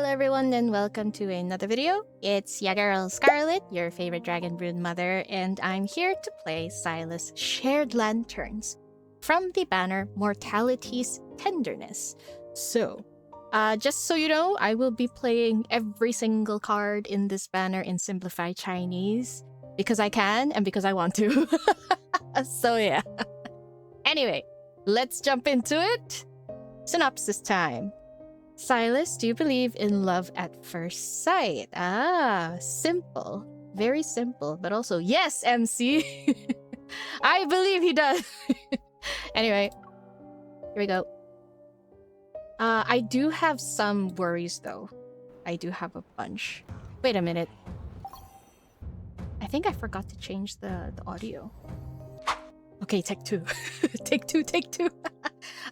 everyone and welcome to another video. It's your girl Scarlet, your favorite dragon brood mother, and I'm here to play Sylus Shared Lanterns from the banner Mortality's Tenderness. So, just so you know, I will be playing every single card in this banner in simplified Chinese because I can and because I want to. So yeah. Anyway, let's jump into it. Synopsis time. Sylus, do you believe in love at first sight? Ah, simple. Very simple, but also, yes, MC! I believe he does! Anyway, here we go. I do have some worries, though. I do have a bunch. Wait a minute. I think I forgot to change the audio. Okay, take two. Take two.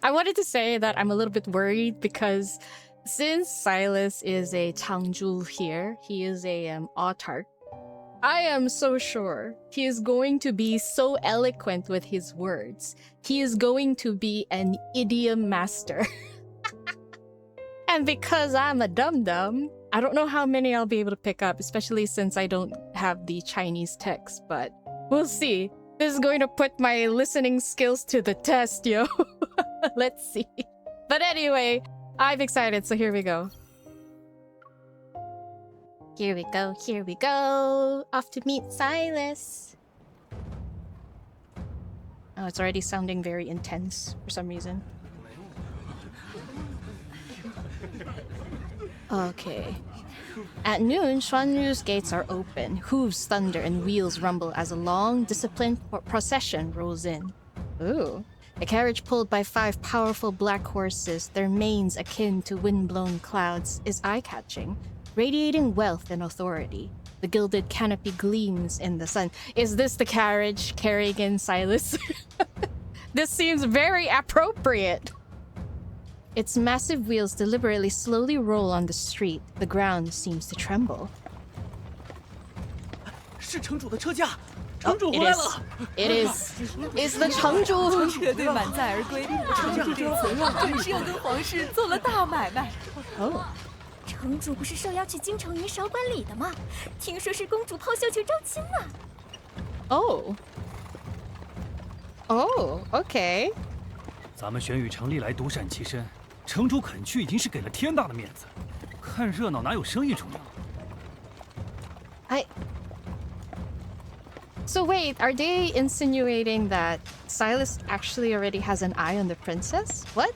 I wanted to say that I'm a little bit worried because since Sylus is a Changzhu here, he is a Autarch, I am so sure he is going to be so eloquent with his words. He is going to be an idiom master. And because I'm a dum-dum, I don't know how many I'll be able to pick up, especially since I don't have the Chinese text, but we'll see. This is going to put my listening skills to the test, yo. Let's see. But anyway, I'm excited, so here we go. Here we go. Off to meet Sylus. Oh, it's already sounding very intense for some reason. Okay. At noon, Xuanyu's gates are open. Hooves thunder and wheels rumble as a long, disciplined procession rolls in. Ooh. A carriage pulled by 5 powerful black horses, their manes akin to wind-blown clouds, is eye-catching, radiating wealth and authority. The gilded canopy gleams in the sun. Is this the carriage carrying in Sylus? This seems very appropriate! Its massive wheels deliberately slowly roll on the street. The ground seems to tremble. Oh, it is. It's the Chengzhu. Oh. 城主不是受邀去京城云韶观礼的吗？听说是公主抛绣去招亲呢。Oh. Oh, okay. 咱们玄羽城历来独善其身，城主肯去已经是给了天大的面子，看热闹哪有生意重要？ So wait, are they insinuating that Sylus actually already has an eye on the princess? What?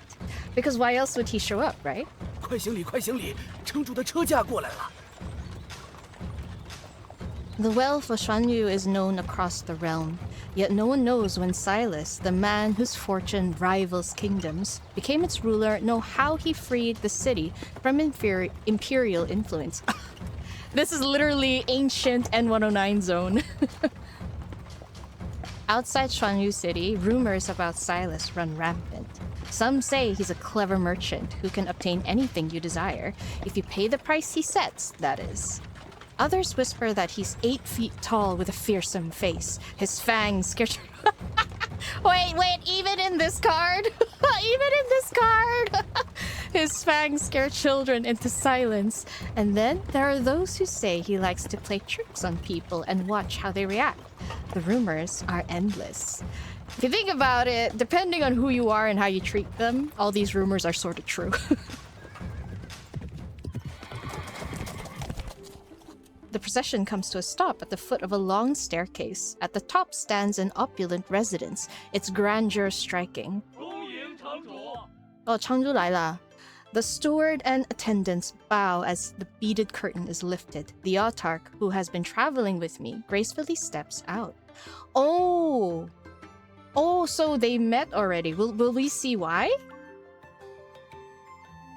Because why else would he show up, right? 快行礼！城主的车驾过来了。 The wealth of Xuanyu is known across the realm, yet no one knows when Sylus, the man whose fortune rivals kingdoms, became its ruler, nor how he freed the city from imperial influence. This is literally ancient N109 zone. Outside Xuanyu City, rumors about Sylus run rampant. Some say he's a clever merchant who can obtain anything you desire, if you pay the price he sets, that is. Others whisper that he's 8 feet tall with a fearsome face. His fangs scare... Wait, even in this card? His fangs scare children into silence. And then there are those who say he likes to play tricks on people and watch how they react. The rumors are endless. If you think about it, depending on who you are and how you treat them, all these rumors are sort of true. The procession comes to a stop at the foot of a long staircase. At the top stands an opulent residence, its grandeur striking. Oh, Chengzhu 来了. The steward and attendants bow as the beaded curtain is lifted. The Autarch, who has been traveling with me, gracefully steps out. Oh, so they met already. Will we see why?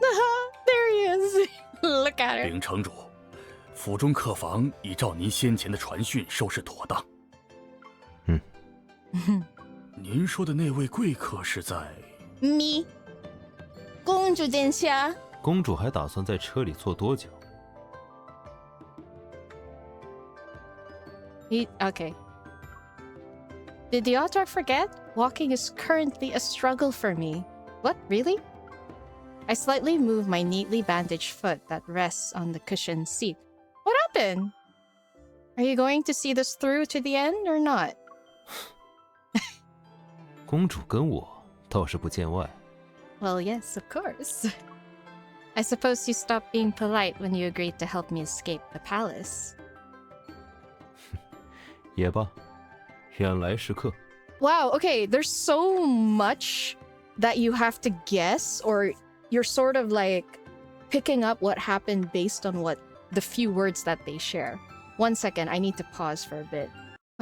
There he is. Look at her. 禀城主，府中客房已照您先前的传讯收拾妥当。您说的那位贵客是在Me. 公主殿下。公主还打算在车里坐多久？ Okay. Did the Autarch forget? Walking is currently a struggle for me. What, really? I slightly move my neatly bandaged foot that rests on the cushioned seat. What happened? Are you going to see this through to the end or not? 公主跟我倒是不见外。 Well, yes, of course. I suppose you stopped being polite when you agreed to help me escape the palace. 也罢，原来是客。 Wow, okay, there's so much that you have to guess, or you're sort of like picking up what happened based on what the few words that they share. 1 second, I need to pause for a bit.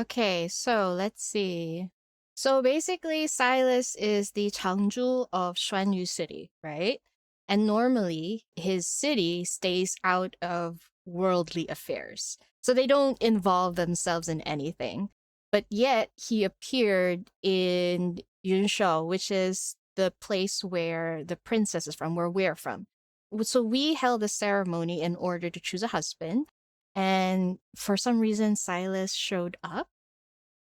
Okay, so let's see. So basically, Sylus is the Changzhu of Xuanyu City, right? And normally, his city stays out of worldly affairs. So they don't involve themselves in anything. But yet, he appeared in Yunshou, which is the place where the princess is from, where we're from. So we held a ceremony in order to choose a husband. And for some reason, Sylus showed up.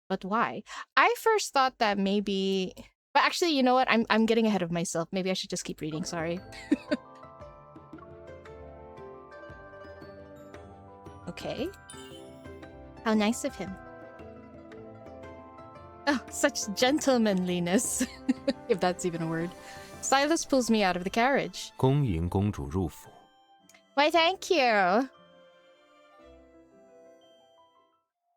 But why? I first thought that maybe... But actually, you know what? I'm getting ahead of myself. Maybe I should just keep reading, sorry. Okay. How nice of him. Oh, such gentlemanliness. If that's even a word. Sylus pulls me out of the carriage. 恭迎公主入府。 Why, thank you.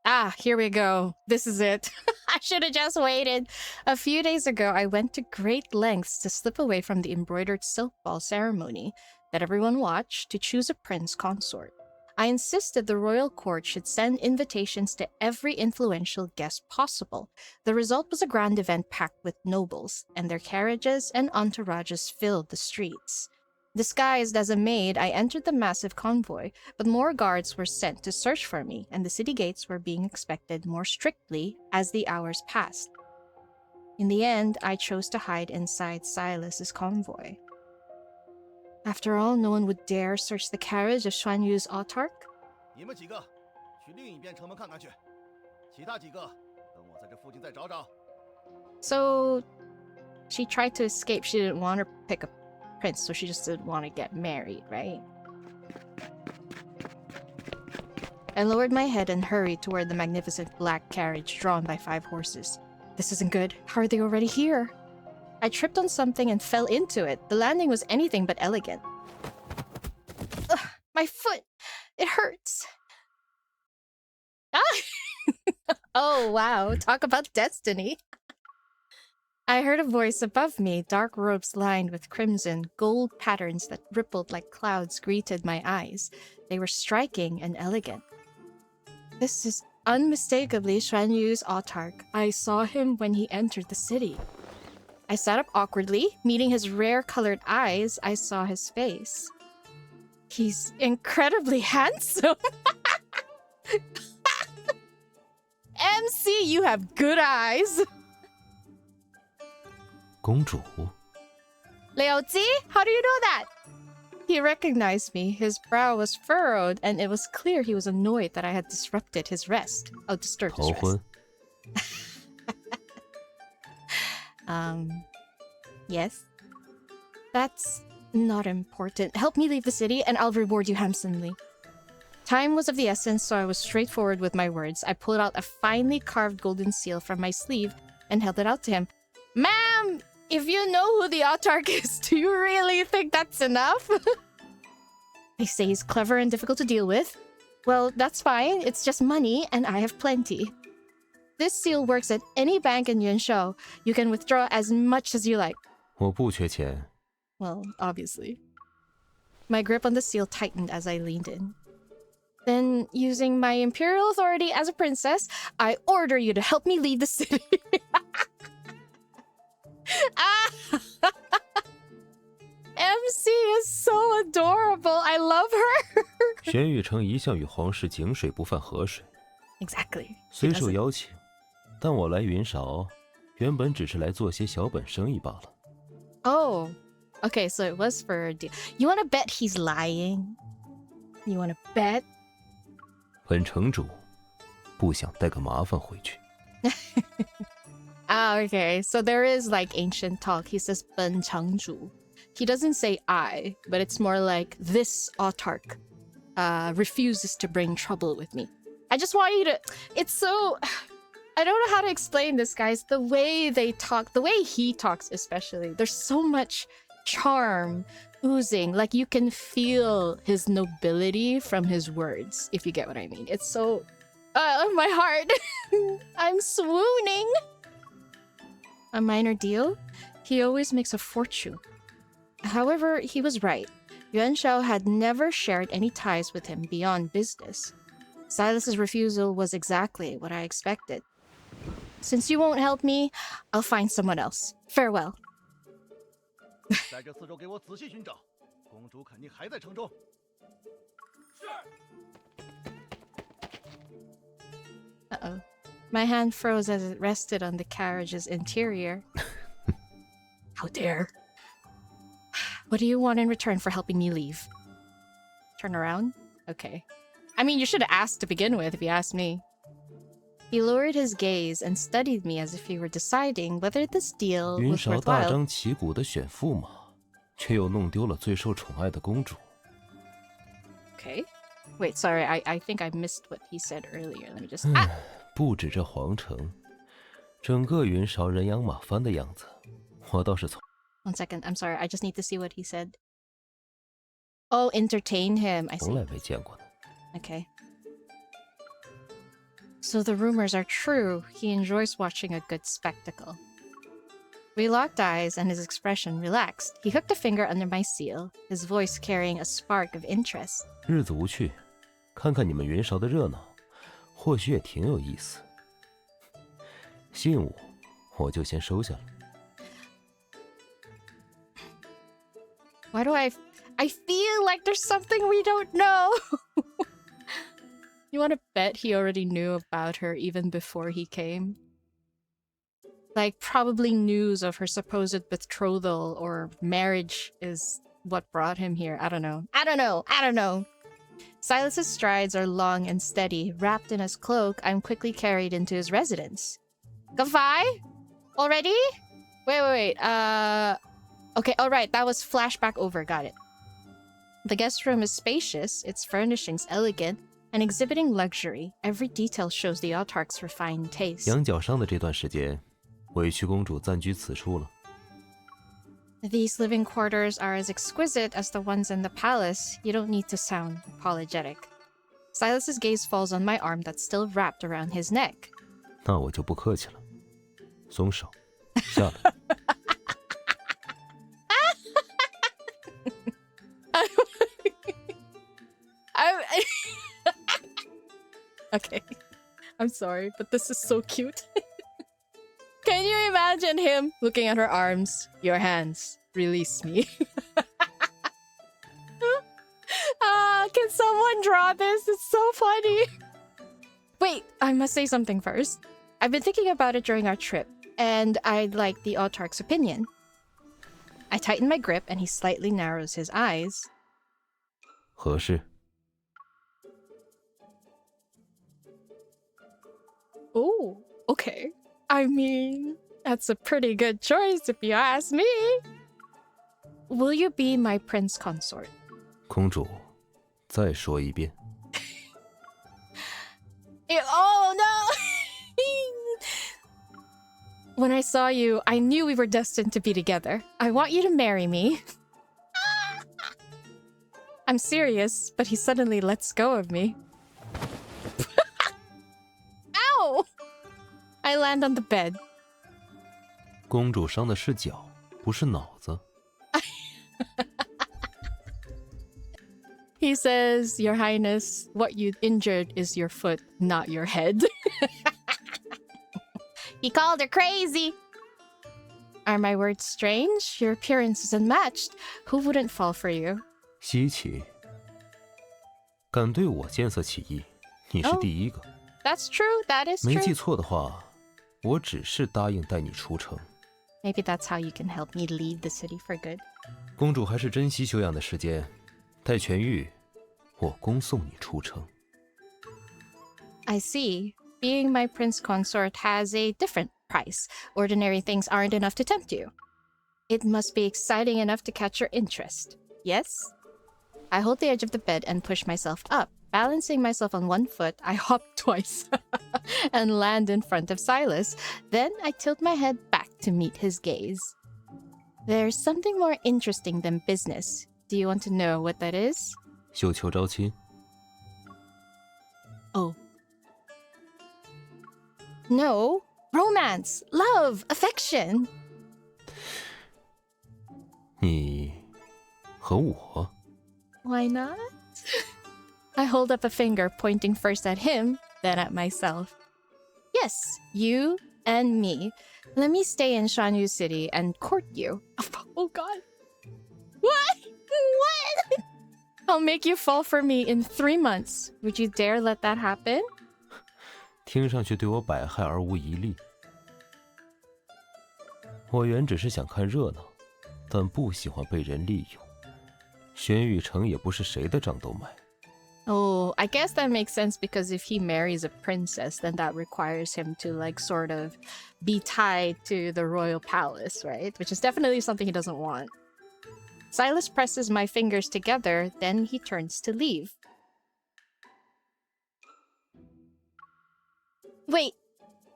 Ah, here we go. This is it. I should have just waited. A few days ago, I went to great lengths to slip away from the embroidered silk ball ceremony that everyone watched to choose a prince consort. I insisted the royal court should send invitations to every influential guest possible. The result was a grand event packed with nobles, and their carriages and entourages filled the streets. Disguised as a maid, I entered the massive convoy, but more guards were sent to search for me, and the city gates were being inspected more strictly as the hours passed. In the end, I chose to hide inside Sylus's convoy. After all, no one would dare search the carriage of Xuanyu's Autarch. 你们几个去另一边城门看看去，其他几个等我在这附近再找找。 So, she tried to escape. She didn't want to pick a prince, so she just didn't want to get married, right? I lowered my head and hurried toward the magnificent black carriage drawn by 5 horses. This isn't good. How are they already here? I tripped on something and fell into it. The landing was anything but elegant. Ugh, my foot! It hurts! Ah! Oh, wow. Talk about destiny. I heard a voice above me. Dark robes lined with crimson, gold patterns that rippled like clouds greeted my eyes. They were striking and elegant. This is unmistakably Xuanyu's Autarch. I saw him when he entered the city. I sat up awkwardly. Meeting his rare-colored eyes, I saw his face. He's incredibly handsome. MC, you have good eyes. 公主， Liaozi, how do you know that? He recognized me. His brow was furrowed, and it was clear he was annoyed that I had disrupted his rest. Oh, disturbed his 逃 rest. 婚。 Yes? That's not important. Help me leave the city, and I'll reward you handsomely. Time was of the essence, so I was straightforward with my words. I pulled out a finely carved golden seal from my sleeve and held it out to him. Ma'am, if you know who the Autarch is, do you really think that's enough? They say he's clever and difficult to deal with. Well, that's fine. It's just money, and I have plenty. This seal works at any bank in Yunshou. You can withdraw as much as you like. 我不缺钱。 Well, obviously. My grip on the seal tightened as I leaned in. Then, using my imperial authority as a princess, I order you to help me leave the city. Ah! MC is so adorable. I love her. 玄玉城一向与皇室井水不犯河水， Exactly. 虽受邀请，但我来云韶，原本只是来做些小本生意罢了。 Oh, okay, so it was for a deal. You want to bet he's lying? You want to bet? 本城主不想带个麻烦回去。 Ah, okay. So there is like ancient talk. He says 本城主. he doesn't say I, but it's more like this Autarch refuses to bring trouble with me. I just want you to... It's so... I don't know how to explain this, guys. The way they talk, the way he talks especially, there's so much charm oozing. Like, you can feel his nobility from his words, if you get what I mean. It's so... my heart! I'm swooning! A minor deal? He always makes a fortune. However, he was right. Yuan-Shao had never shared any ties with him beyond business. Silas's refusal was exactly what I expected. Since you won't help me, I'll find someone else. Farewell. 在这四周给我仔细寻找，公主肯定还在城中。Uh-oh. My hand froze as it rested on the carriage's interior. How dare! What do you want in return for helping me leave? Turn around? Okay. I mean, you should have asked to begin with, if you ask me. He lowered his gaze and studied me as if he were deciding whether this deal 云 was 韶大 worthwhile. 张旗鼓的选驸马，却又弄丢了最受宠爱的公主。 Okay. Wait, sorry, I think I missed what he said earlier. Let me just... 不止这皇城，整个云韶人仰马翻的样子，我倒是从 One second, I'm sorry, I just need to see what he said. Oh, entertain him, I 从 see. 来没见过的。 Okay. So the rumors are true. He enjoys watching a good spectacle. We locked eyes and his expression relaxed. He hooked a finger under my seal, his voice carrying a spark of interest. 日子无趣，看看你们云韶的热闹，或许也挺有意思。信物，我就先收下了。 Why do I feel like there's something we don't know? You want to bet he already knew about her even before he came? Like, probably news of her supposed betrothal or marriage is what brought him here. I don't know. I don't know. Silas's strides are long and steady. Wrapped in his cloak, I'm quickly carried into his residence. Goodbye? Already? Wait. Okay, alright, that was flashback over. Got it. The guest room is spacious, its furnishings elegant, and exhibiting luxury. Every detail shows the Autarch's refined taste. 羊角上的这段时间，委屈公主暂居此处了。 These living quarters are as exquisite as the ones in the palace. You don't need to sound apologetic. Silas's gaze falls on my arm that's still wrapped around his neck. 那我就不客气了，松手，下来。Okay, I'm sorry, but this is so cute. Can you imagine him looking at her arms? Your hands, release me. Can someone draw this? It's so funny. Wait, I must say something first. I've been thinking about it during our trip, and I'd like the Autarch's opinion. I tighten my grip, and he slightly narrows his eyes. 合适。 Oh, okay. I mean, that's a pretty good choice if you ask me. Will you be my prince consort? 公主，再说一遍。 Oh no! When I saw you, I knew we were destined to be together. I want you to marry me. I'm serious, but he suddenly lets go of me. Ow! I land on the bed. 公主伤的是脚，不是脑子。 He says, Your Highness, what you injured is your foot, not your head. He called her crazy. Are my words strange? Your appearance is unmatched. Who wouldn't fall for you? 稀奇，敢对我见色起意，你是第一个。 That's true, that is 没记 true. 错的话，我只是答应带你出城。 Maybe that's how you can help me leave the city for good. 公主还是珍惜休养的时间，待痊愈，我恭送你出城。 I see. Being my prince consort has a different price. Ordinary things aren't enough to tempt you. It must be exciting enough to catch your interest. Yes? I hold the edge of the bed and push myself up. Balancing myself on one foot, I hop twice and land in front of Sylus. Then I tilt my head back to meet his gaze. There's something more interesting than business. Do you want to know what that is? 𝙬𝙬𝙬𝙗𝙬 Oh. No. Romance, love, affection. 你和我 Why not? I hold up a finger, pointing first at him, then at myself. Yes, you and me. Let me stay in Shanyu City and court you. Oh god. What? What? I'll make you fall for me in 3 months. Would you dare let that happen? 听上去对我百害而无一利。我原只是想看热闹，但不喜欢被人利用。玄宇城也不是谁的账都买。 Oh, I guess that makes sense because if he marries a princess, then that requires him to like sort of be tied to the royal palace, right? Which is definitely something he doesn't want. Sylus presses my fingers together, then he turns to leave. Wait,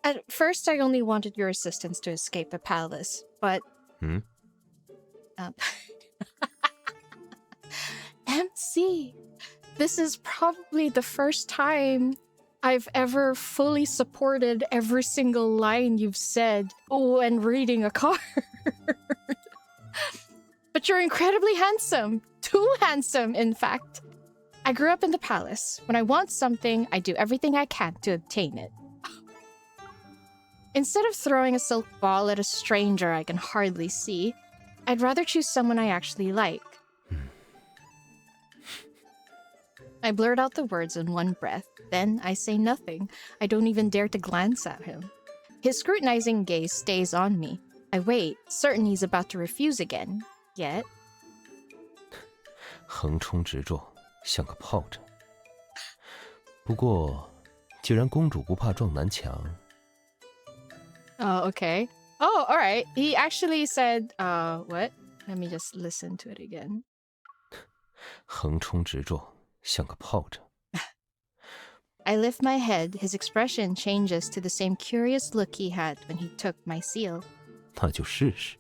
at first I only wanted your assistance to escape the palace, but... MC, this is probably the first time I've ever fully supported every single line you've said when reading a card. But you're incredibly handsome. Too handsome, in fact. I grew up in the palace. When I want something, I do everything I can to obtain it. Instead of throwing a silk ball at a stranger I can hardly see, I'd rather choose someone I actually like. I blurt out the words in one breath. Then I say nothing. I don't even dare to glance at him. His scrutinizing gaze stays on me. I wait, certain he's about to refuse again. Yet... 横冲直撞，像个炮仗。不过，既然公主不怕撞南墙。 Oh, okay. Oh, alright. He actually said, what? Let me just listen to it again. 横冲直撞，像个炮仗。 I lift my head. His expression changes to the same curious look he had when he took my seal. 那就试试。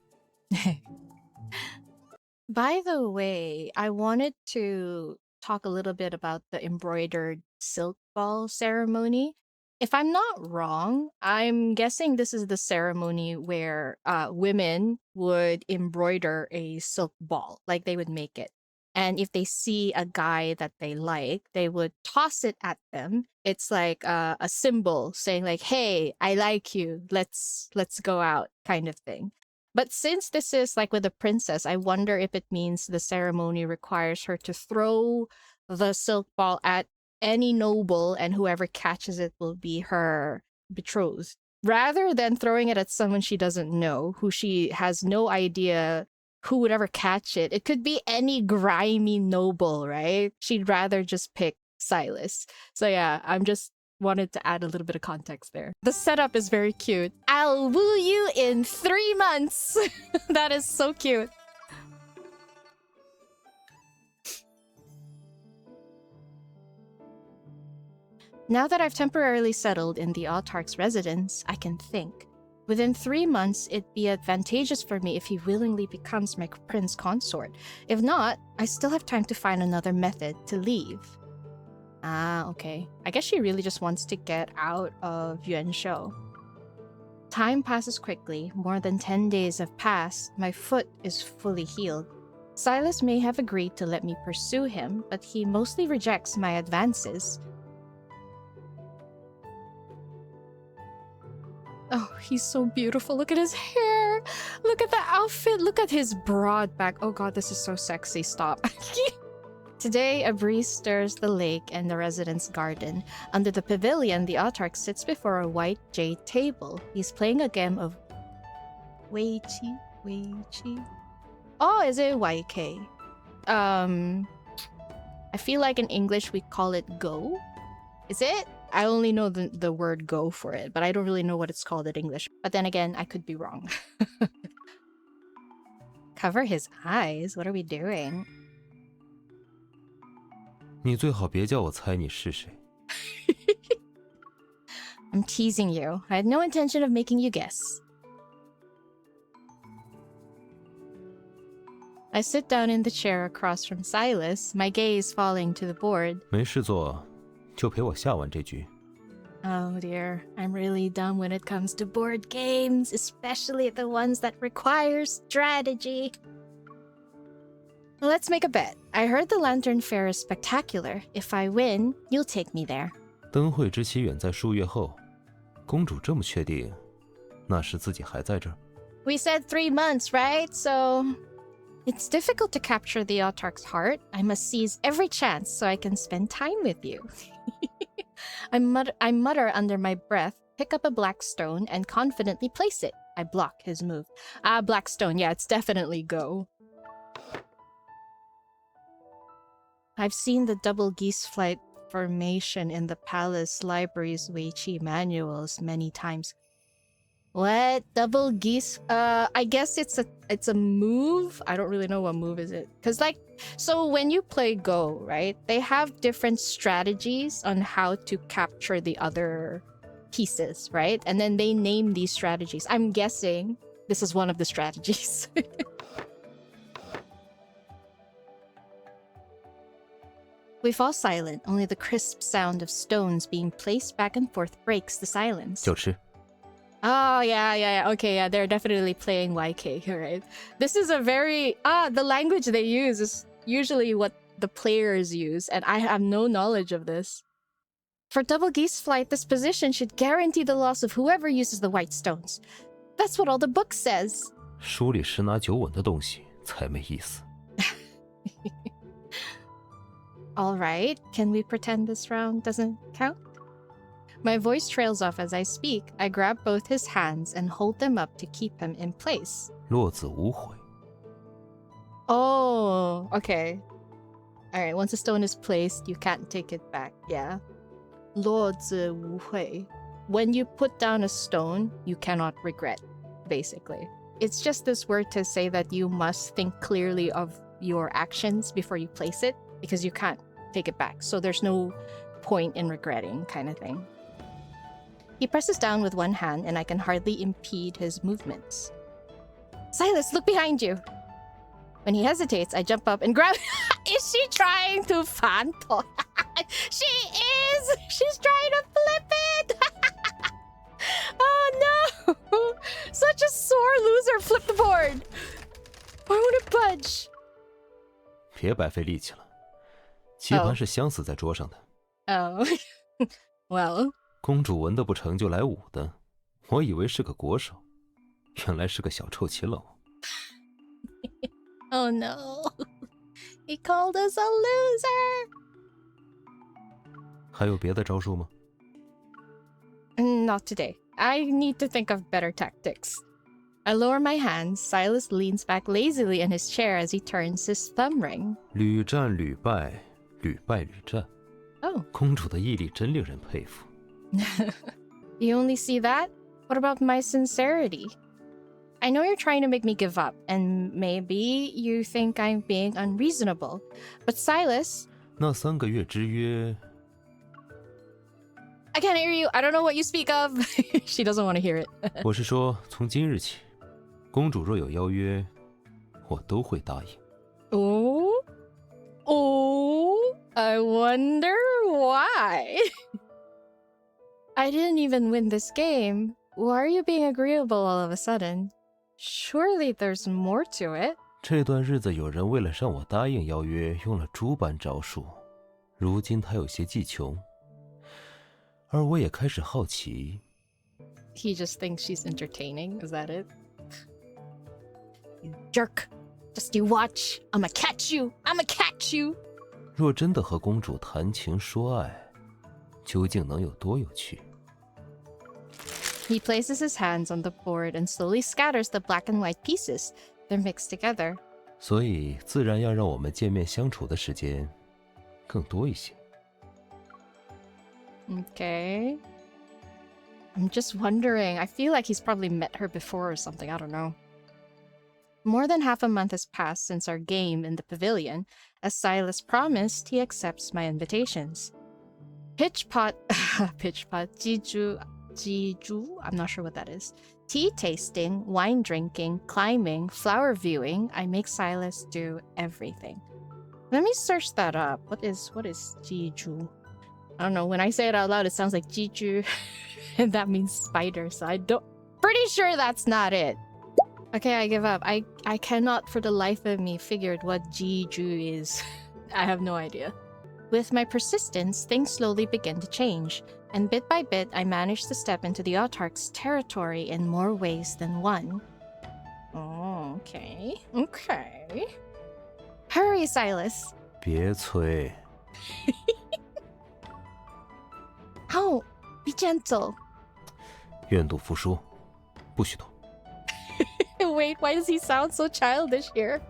By the way, I wanted to talk a little bit about the embroidered silk ball ceremony. If I'm not wrong, I'm guessing this is the ceremony where women would embroider a silk ball, like they would make it. And if they see a guy that they like, they would toss it at them. It's like a symbol saying like, hey, I like you, let's go out kind of thing. But since this is like with a princess, I wonder if it means the ceremony requires her to throw the silk ball at any noble and whoever catches it will be her betrothed. Rather than throwing it at someone she doesn't know, who she has no idea who would ever catch it. It could be any grimy noble, right? She'd rather just pick Sylus. So yeah, I'm just wanted to add a little bit of context there. The setup is very cute. I'll woo you in 3 months. That is so cute. Now that I've temporarily settled in the Autarch's residence, I can think. Within 3 months, it'd be advantageous for me if he willingly becomes my prince consort. If not, I still have time to find another method to leave. Ah, okay. I guess she really just wants to get out of Yuanshou. Time passes quickly. More than 10 days have passed. My foot is fully healed. Sylus may have agreed to let me pursue him, but he mostly rejects my advances. Oh, he's so beautiful. Look at his hair. Look at the outfit. Look at his broad back. Oh god, this is so sexy. Stop. Today, a breeze stirs the lake and the residence garden. Under the pavilion, the Autarch sits before a white jade table. He's playing a game of 𝙬𝙬𝙬𝙬. Oh, is it YK? I feel like in English we call it Go. Is it? I only know the word Go for it, but I don't really know what it's called in English. But then again, I could be wrong. Cover his eyes? What are we doing? 你最好别叫我猜你是谁。I'm teasing you. I had no intention of making you guess. I sit down in the chair across from Sylus, my gaze falling to the board. 没事做，就陪我下完这局。 Oh dear, I'm really dumb when it comes to board games, especially the ones that require strategy. Well, let's make a bet. I heard the Lantern Fair is spectacular. If I win, you'll take me there. 灯会之期远在数月后，公主这么确定，那时自己还在这儿。 We said 3 months, right? So it's difficult to capture the Autarch's heart. I must seize every chance so I can spend time with you. I mutter under my breath, pick up a black stone, and confidently place it. I block his move. Black stone. Yeah, it's definitely go. I've seen the double geese flight formation in the palace library's Weiqi manuals many times. What? Double geese? I guess it's a move. I don't really know what move is it. Cause like, so when you play Go, right? They have different strategies on how to capture the other pieces, right? And then they name these strategies. I'm guessing this is one of the strategies. We fall silent. Only the crisp sound of stones being placed back and forth breaks the silence. 就吃。 Oh, yeah. Okay, yeah, they're definitely playing YK, right? This is a very... the language they use is usually what the players use, and I have no knowledge of this. For double geese flight, this position should guarantee the loss of whoever uses the white stones. That's what all the book says. 书里十拿九稳的东西才没意思。 All right, can we pretend this round doesn't count? My voice trails off as I speak. I grab both his hands and hold them up to keep him in place. 𝙤𝙬𝙬𝙗𝙪 '𝙬𝙬 Oh, okay. Alright, once a stone is placed, you can't take it back. Yeah. 𝙤𝙬𝙬𝙗. When you put down a stone, you cannot regret, basically. It's just this word to say that you must think clearly of your actions before you place it, because you can't take it back. So there's no point in regretting, kind of thing. He presses down with one hand, and I can hardly impede his movements. Sylus, look behind you! When he hesitates, I jump up and grab... Is she trying to phantom? She is! She's trying to flip it! Oh no! Such a sore loser! Flip the board! Why won't it budge? 别白费力气了，棋盘是镶死在桌上的。 Oh. Well. 公主文的不成就来武的，我以为是个国手，原来是个小臭棋篓。Oh no. He called us a loser. 还有别的招数吗？ Not today. I need to think of better tactics. I lower my hands. Sylus leans back lazily in his chair as he turns his thumb ring. 屡战屡败，屡败屡战。 Oh. 公主的毅力真令人佩服。 You only see that? What about my sincerity? I know you're trying to make me give up, and maybe you think I'm being unreasonable. But Sylus... 那3个月之约... I can't hear you. I don't know what you speak of. She doesn't want to hear it. 我是说，从今日起，公主若有邀约，我都会答应。 Oh? Oh? I wonder why. I didn't even win this game. Why are you being agreeable all of a sudden? Surely there's more to it. 这段日子，有人为了让我答应邀约，用了诸般招数。如今他有些技穷，而我也开始好奇。 He just thinks she's entertaining. Is that it? You jerk. Just you watch. I'ma catch you. I'ma catch you. 若真的和公主谈情说爱，究竟能有多有趣？ He places his hands on the board and slowly scatters the black and white pieces. They're mixed together. 所以自然要让我们见面相处的时间更多一些。 Okay. I'm just wondering. I feel like he's probably met her before or something. I don't know. More than half a month has passed since our game in the pavilion. As Sylus promised, he accepts my invitations. Pitchpot, Jiju, I'm not sure what that is. Tea tasting, wine drinking, climbing, flower viewing. I make Sylus do everything. Let me search that up. What is Jiju? I don't know. When I say it out loud, it sounds like Jiju, and that means spider. So I don't. Pretty sure that's not it. Okay, I give up. I cannot for the life of me figured what Jiju is. I have no idea. With my persistence, things slowly begin to change, and bit by bit, I manage to step into the Autarch's territory in more ways than one. Oh, okay. Okay. Hurry, Sylus. 别催。 Oh, be gentle. 愿赌服输，不许动。 Wait, why does he sound so childish here?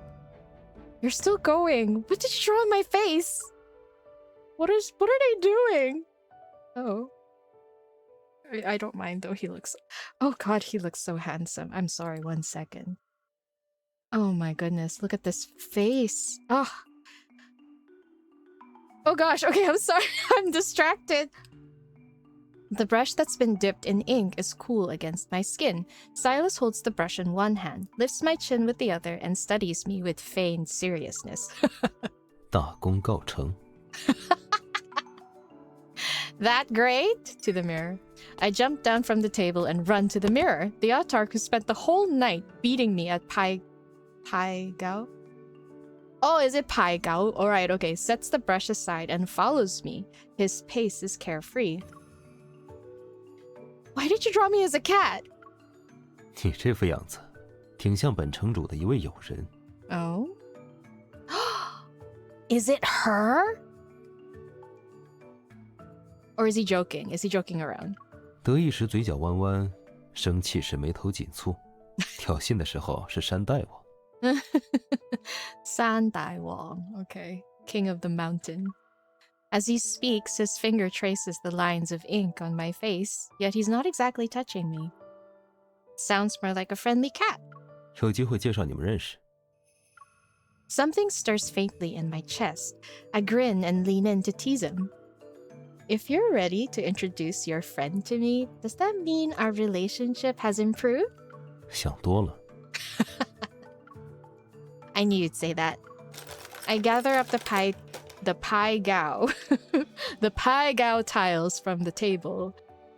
You're still going. What did you draw on my face? What are they doing? Oh. I don't mind though, he looks... Oh god, he looks so handsome. I'm sorry, 1 second. Oh my goodness, look at this face. Oh. Oh gosh, okay, I'm sorry. I'm distracted. The brush that's been dipped in ink is cool against my skin. Sylus holds the brush in one hand, lifts my chin with the other, and studies me with feigned seriousness. 大功告成。 That great? To the mirror. I jump down from the table and run to the mirror. The Autarch who spent the whole night beating me at 𝙑𝙬𝙬𝙧? Oh, is it 𝙑𝙬𝙬? Alright, okay. Sets the brush aside and follows me. His pace is carefree. Why did you draw me as a cat? 你这副样子，挺像本城主的一位友人。 Oh? Is it her? Or is he joking? Is he joking around? 得意时嘴角弯弯，生气时眉头紧蹙，挑衅的时候是山大王。 San Dai Wang. Okay. King of the mountain. As he speaks, his finger traces the lines of ink on my face, yet he's not exactly touching me. Sounds more like a friendly cat. 有机会介绍你们认识。 Something stirs faintly in my chest. I grin and lean in to tease him. If you're ready to introduce your friend to me, does that mean our relationship has improved? 想多了。 I knew you'd say that. I gather up the 𝙑𝙬𝙬 the 𝙑𝙬𝙬 tiles from the table,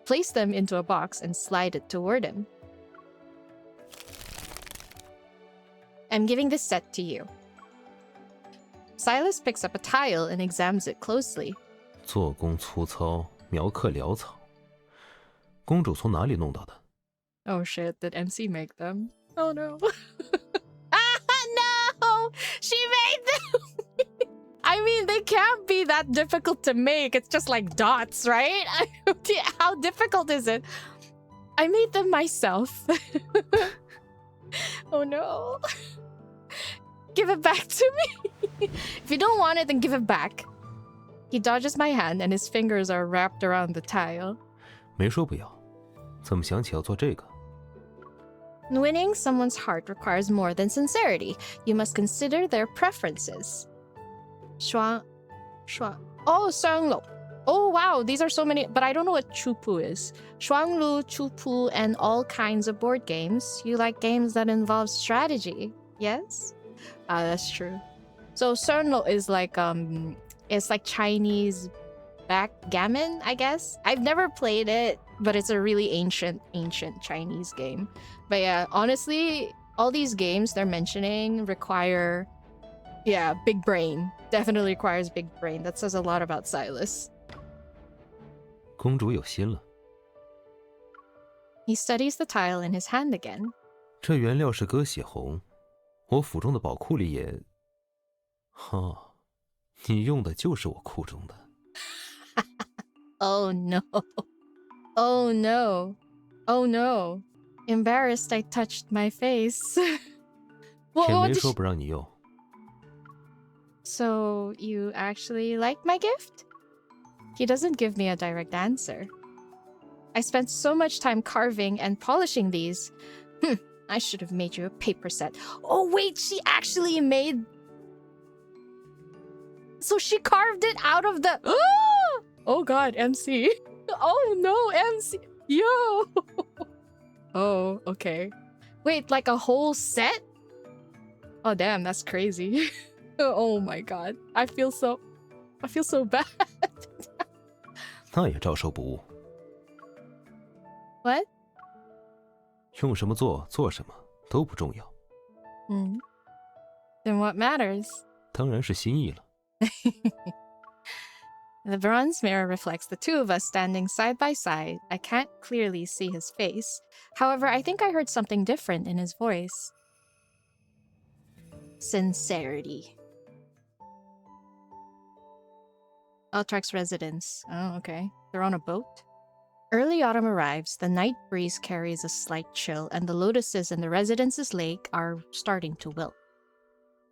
place them into a box, and slide it toward him. I'm giving this set to you. Sylus picks up a tile and examines it closely. 做工粗糙，描刻潦草。公主从哪里弄到的？ Oh shit, did MC make them? Oh no. No! She made them! I mean, they can't be that difficult to make. It's just like dots, right? How difficult is it? I made them myself. Oh no. Give it back to me. If you don't want it, then give it back. He dodges my hand and his fingers are wrapped around the tile. 没说不要，怎么想起要做这个？ Winning someone's heart requires more than sincerity. You must consider their preferences. Oh, 双路. Oh wow, these are so many, but I don't know what chupu is. 双路, chupu, and all kinds of board games. You like games that involve strategy, yes? That's true. So 双路 is like it's like Chinese backgammon, I guess. I've never played it, but it's a really ancient Chinese game. But yeah, honestly, all these games they're mentioning require, yeah, big brain. Definitely requires big brain. That says a lot about Sylus. 公主有心了。 He studies the tile in his hand again. 这原料是鸽血红，我府中的宝库里也……哈，你用的就是我库中的。 Oh no. Oh no. Oh no. Embarrassed, I touched my face. 也没说不让你用。 So, you actually like my gift? He doesn't give me a direct answer. I spent so much time carving and polishing these. I should have made you a paper set. Oh wait, she actually made... So she carved it out of the... Oh god, MC. Oh no, MC. Yo. Oh, okay. Wait, like a whole set? Oh damn, that's crazy. Oh my god. I feel so bad. 那也照收不误。 What? 用什么做什么都不重要。 Then what matters? 当然是心意了。 The bronze mirror reflects the two of us standing side by side. I can't clearly see his face. However, I think I heard something different in his voice. Sincerity. Autarch's residence. Oh, okay. They're on a boat? Early autumn arrives, the night breeze carries a slight chill, and the lotuses in the residence's lake are starting to wilt.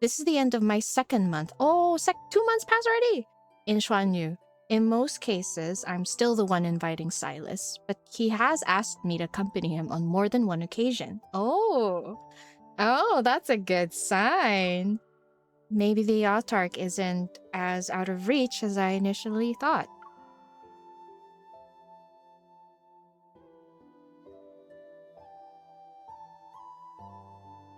This is the end of my second month. Oh, 2 months passed already! In Xuanyu. In most cases, I'm still the one inviting Sylus, but he has asked me to accompany him on more than one occasion. Oh, that's a good sign. Maybe the Autarch isn't as out of reach as I initially thought.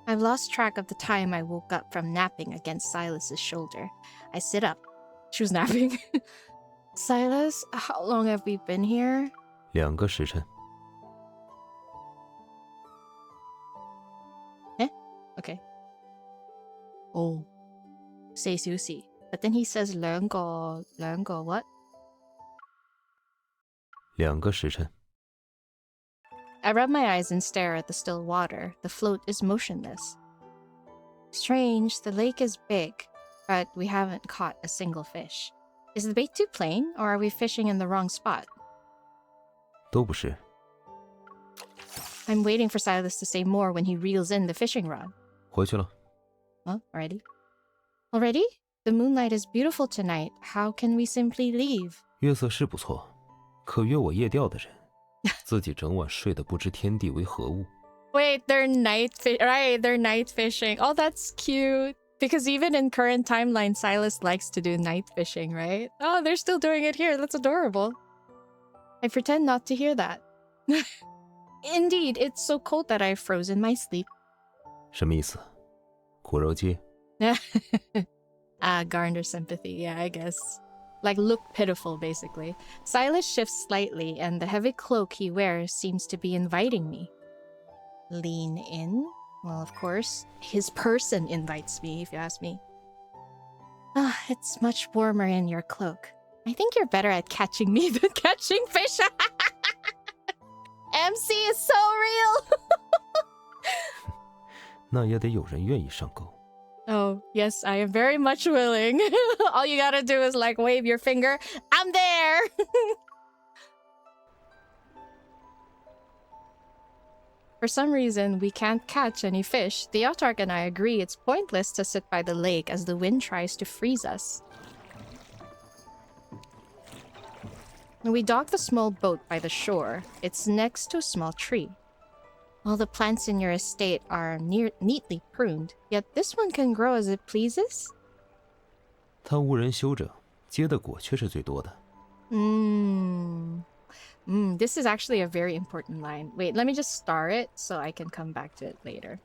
I've lost track of the time I woke up from napping against Sylus's shoulder. I sit up. She was napping. Sylus, how long have we been here? 2个时辰。 Okay. Oh. Say Susie. But then he says 2个 what? 2个时辰。 I rub my eyes and stare at the still water. The float is motionless. Strange, the lake is big, but we haven't caught a single fish. Is the bait too plain, or are we fishing in the wrong spot? 都不是。 I'm waiting for Sylus to say more when he reels in the fishing rod. 回去了。 Huh? Already? Already? The moonlight is beautiful tonight. How can we simply leave? 月色是不错，可约我夜钓的人，自己整晚睡得不知天地为何物。 Wait, they're they're night fishing. Oh, that's cute. Because even in current timeline, Sylus likes to do night fishing, right? Oh, they're still doing it here. That's adorable. I pretend not to hear that. Indeed, it's so cold that I've frozen my sleep. 什么意思？苦肉计？ Garner sympathy, yeah, I guess. Like, look pitiful, basically. Sylus shifts slightly, and the heavy cloak he wears seems to be inviting me. Lean in? Well, of course, his person invites me, if you ask me. It's much warmer in your cloak. I think you're better at catching me than catching fish. MC is so real! 那也得有人愿意上钩。 Oh, yes, I am very much willing. All you gotta do is like wave your finger. I'm there! For some reason, we can't catch any fish. The Autarch and I agree it's pointless to sit by the lake as the wind tries to freeze us. We dock the small boat by the shore. It's next to a small tree. All the plants in your estate are neatly pruned, yet this one can grow as it pleases? 它无人修整，结的果却是最多的。 This is actually a very important line. Wait, let me just star it so I can come back to it later.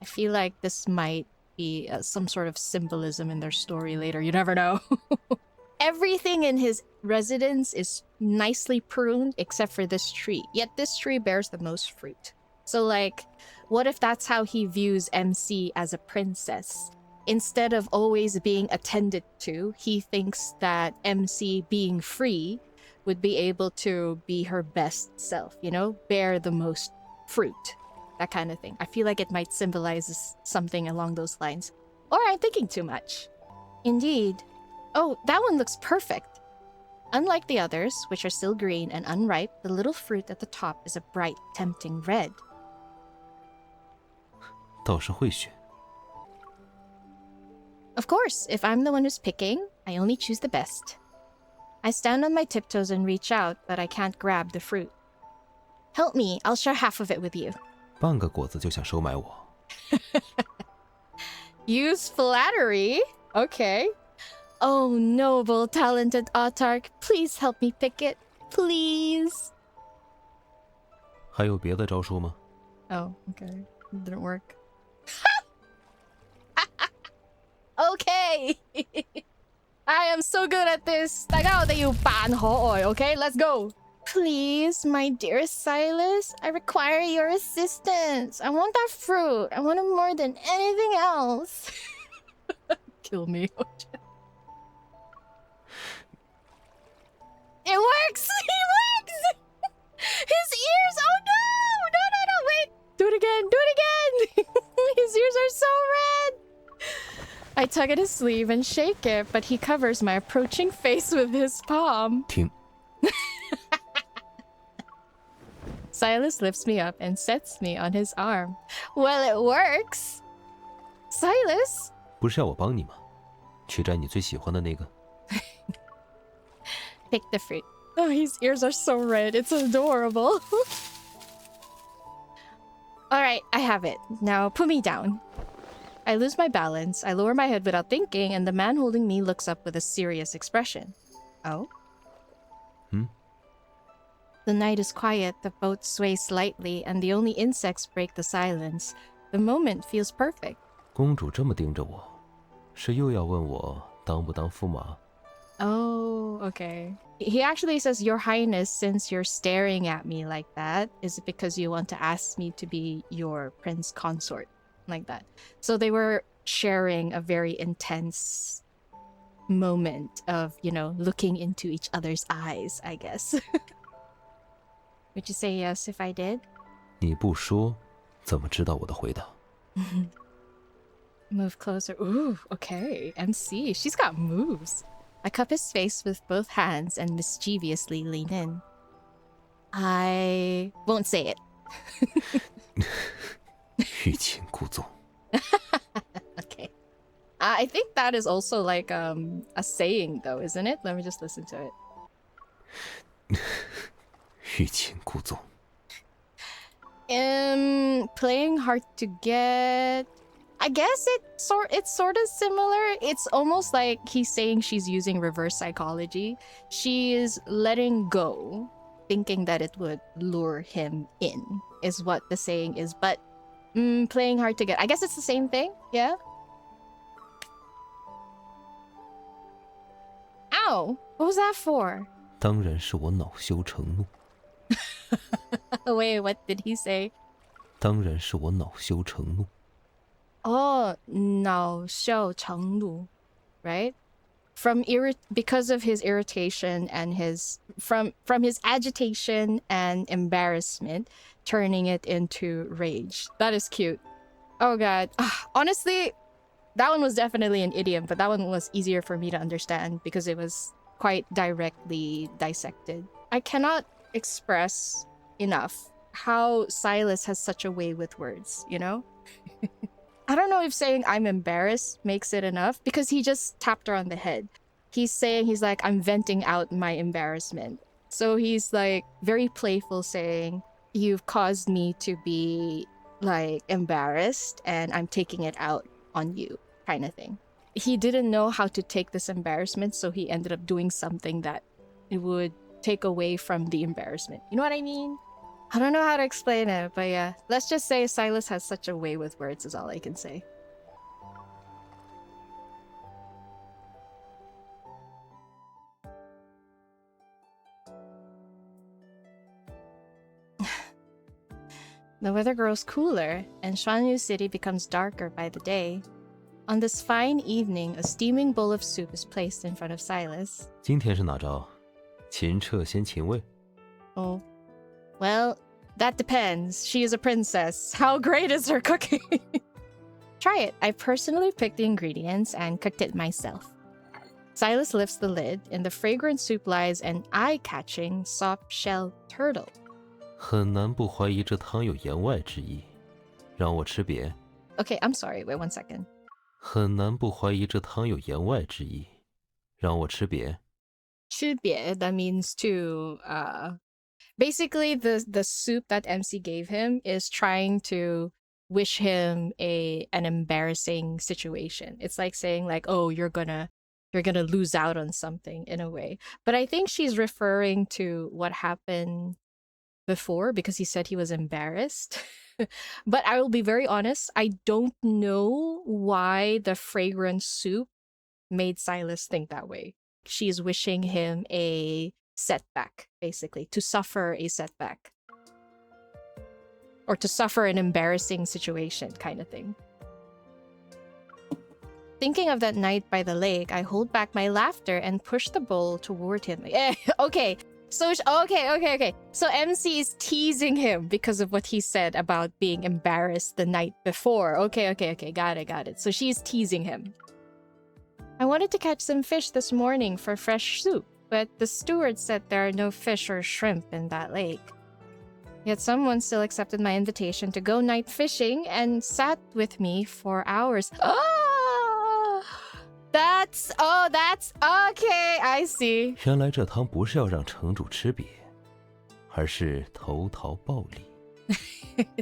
I feel like this might be some sort of symbolism in their story later. You never know. Everything in his residence is nicely pruned except for this tree. Yet this tree bears the most fruit. So like, what if that's how he views MC as a princess? Instead of always being attended to, he thinks that MC being free would be able to be her best self, you know? Bear the most fruit. That kind of thing. I feel like it might symbolize something along those lines. Or I'm thinking too much. Indeed. Oh, that one looks perfect. Unlike the others, which are still green and unripe, the little fruit at the top is a bright, tempting red. 倒是会选。 Of course, if I'm the one who's picking, I only choose the best. I stand on my tiptoes and reach out, but I can't grab the fruit. Help me, I'll share half of it with you. 半个果子就想收买我。Use flattery? Okay. Oh, noble, talented Autarch, please help me pick it. Please. 还有别的招数吗？ Oh, okay. It didn't work. Okay. I am so good at this. 大家我哋要扮可愛, okay? Let's go. Please, my dear Sylus, I require your assistance. I want that fruit. I want it more than anything else. Kill me. It works! He works! His ears! Oh no! No, wait! Do it again! His ears are so red! I tug at his sleeve and shake it, but he covers my approaching face with his palm. 停。 Sylus lifts me up and sets me on his arm. Well, it works! Sylus? 不是要我帮你吗？去摘你最喜欢的那个。 Pick the fruit. Oh, his ears are so red. It's adorable. Alright, I have it. Now put me down. I lose my balance. I lower my head without thinking, and the man holding me looks up with a serious expression. Oh? The night is quiet, the boat sways slightly, and the only insects break the silence. The moment feels perfect. 公主这么盯着我，是又要问我当不当驸马？ Oh, okay. He actually says, Your Highness, since you're staring at me like that, is it because you want to ask me to be your prince consort? Like that. So they were sharing a very intense moment of, you know, looking into each other's eyes, I guess. Would you say yes if I did? 你不说，怎么知道我的回答？ Move closer. Ooh, okay. MC. She's got moves. I cup his face with both hands and mischievously lean in. I won't say it. 欲擒故纵。 Okay. I think that is also like a saying though, isn't it? Let me just listen to it. 欲擒故纵。 Playing hard to get. I guess it's sort of similar. It's almost like he's saying she's using reverse psychology. She is letting go, thinking that it would lure him in, is what the saying is. But playing hard to get. I guess it's the same thing, yeah? Ow! What was that for? 当然是我恼羞成怒。 Wait, what did he say? 当然是我恼羞成怒。 Oh, 恼羞成怒, right? Because of his irritation and from his agitation and embarrassment, turning it into rage. That is cute. Oh god. Honestly, that one was definitely an idiom, but that one was easier for me to understand because it was quite directly dissected. I cannot express enough how Sylus has such a way with words, you know? I don't know if saying I'm embarrassed makes it enough because he just tapped her on the head. He's like, I'm venting out my embarrassment. So he's like very playful saying, you've caused me to be like embarrassed and I'm taking it out on you kind of thing. He didn't know how to take this embarrassment, so he ended up doing something that it would take away from the embarrassment. You know what I mean? I don't know how to explain it, but yeah. Let's just say Sylus has such a way with words is all I can say. The weather grows cooler, and Xuanyu City becomes darker by the day. On this fine evening, a steaming bowl of soup is placed in front of Sylus. 今天是哪招？秦彻先秦魏。 Oh. Well, that depends. She is a princess. How great is her cooking? Try it. I personally picked the ingredients and cooked it myself. Sylus lifts the lid. In the fragrant soup lies an eye-catching soft-shell turtle. 很难不怀疑这汤有言外之意，让我吃瘪。 Okay, I'm sorry. Wait 1 second. 很难不怀疑这汤有言外之意，让我吃瘪。吃瘪, that means to Basically, the soup that MC gave him is trying to wish him an embarrassing situation. It's like saying like, oh, you're gonna lose out on something in a way. But I think she's referring to what happened before because he said he was embarrassed. But I will be very honest, I don't know why the fragrant soup made Sylus think that way. She's wishing him a setback, basically, to suffer a setback. Or to suffer an embarrassing situation, kind of thing. Thinking of that night by the lake, I hold back my laughter and push the bowl toward him. Okay. So, okay. So MC is teasing him because of what he said about being embarrassed the night before. Okay. Got it. So she's teasing him. I wanted to catch some fish this morning for fresh soup, but the steward said there are no fish or shrimp in that lake. Yet someone still accepted my invitation to go night fishing and sat with me for hours. That's okay, I see. 原来这汤不是要让城主吃瘪，而是投桃报李。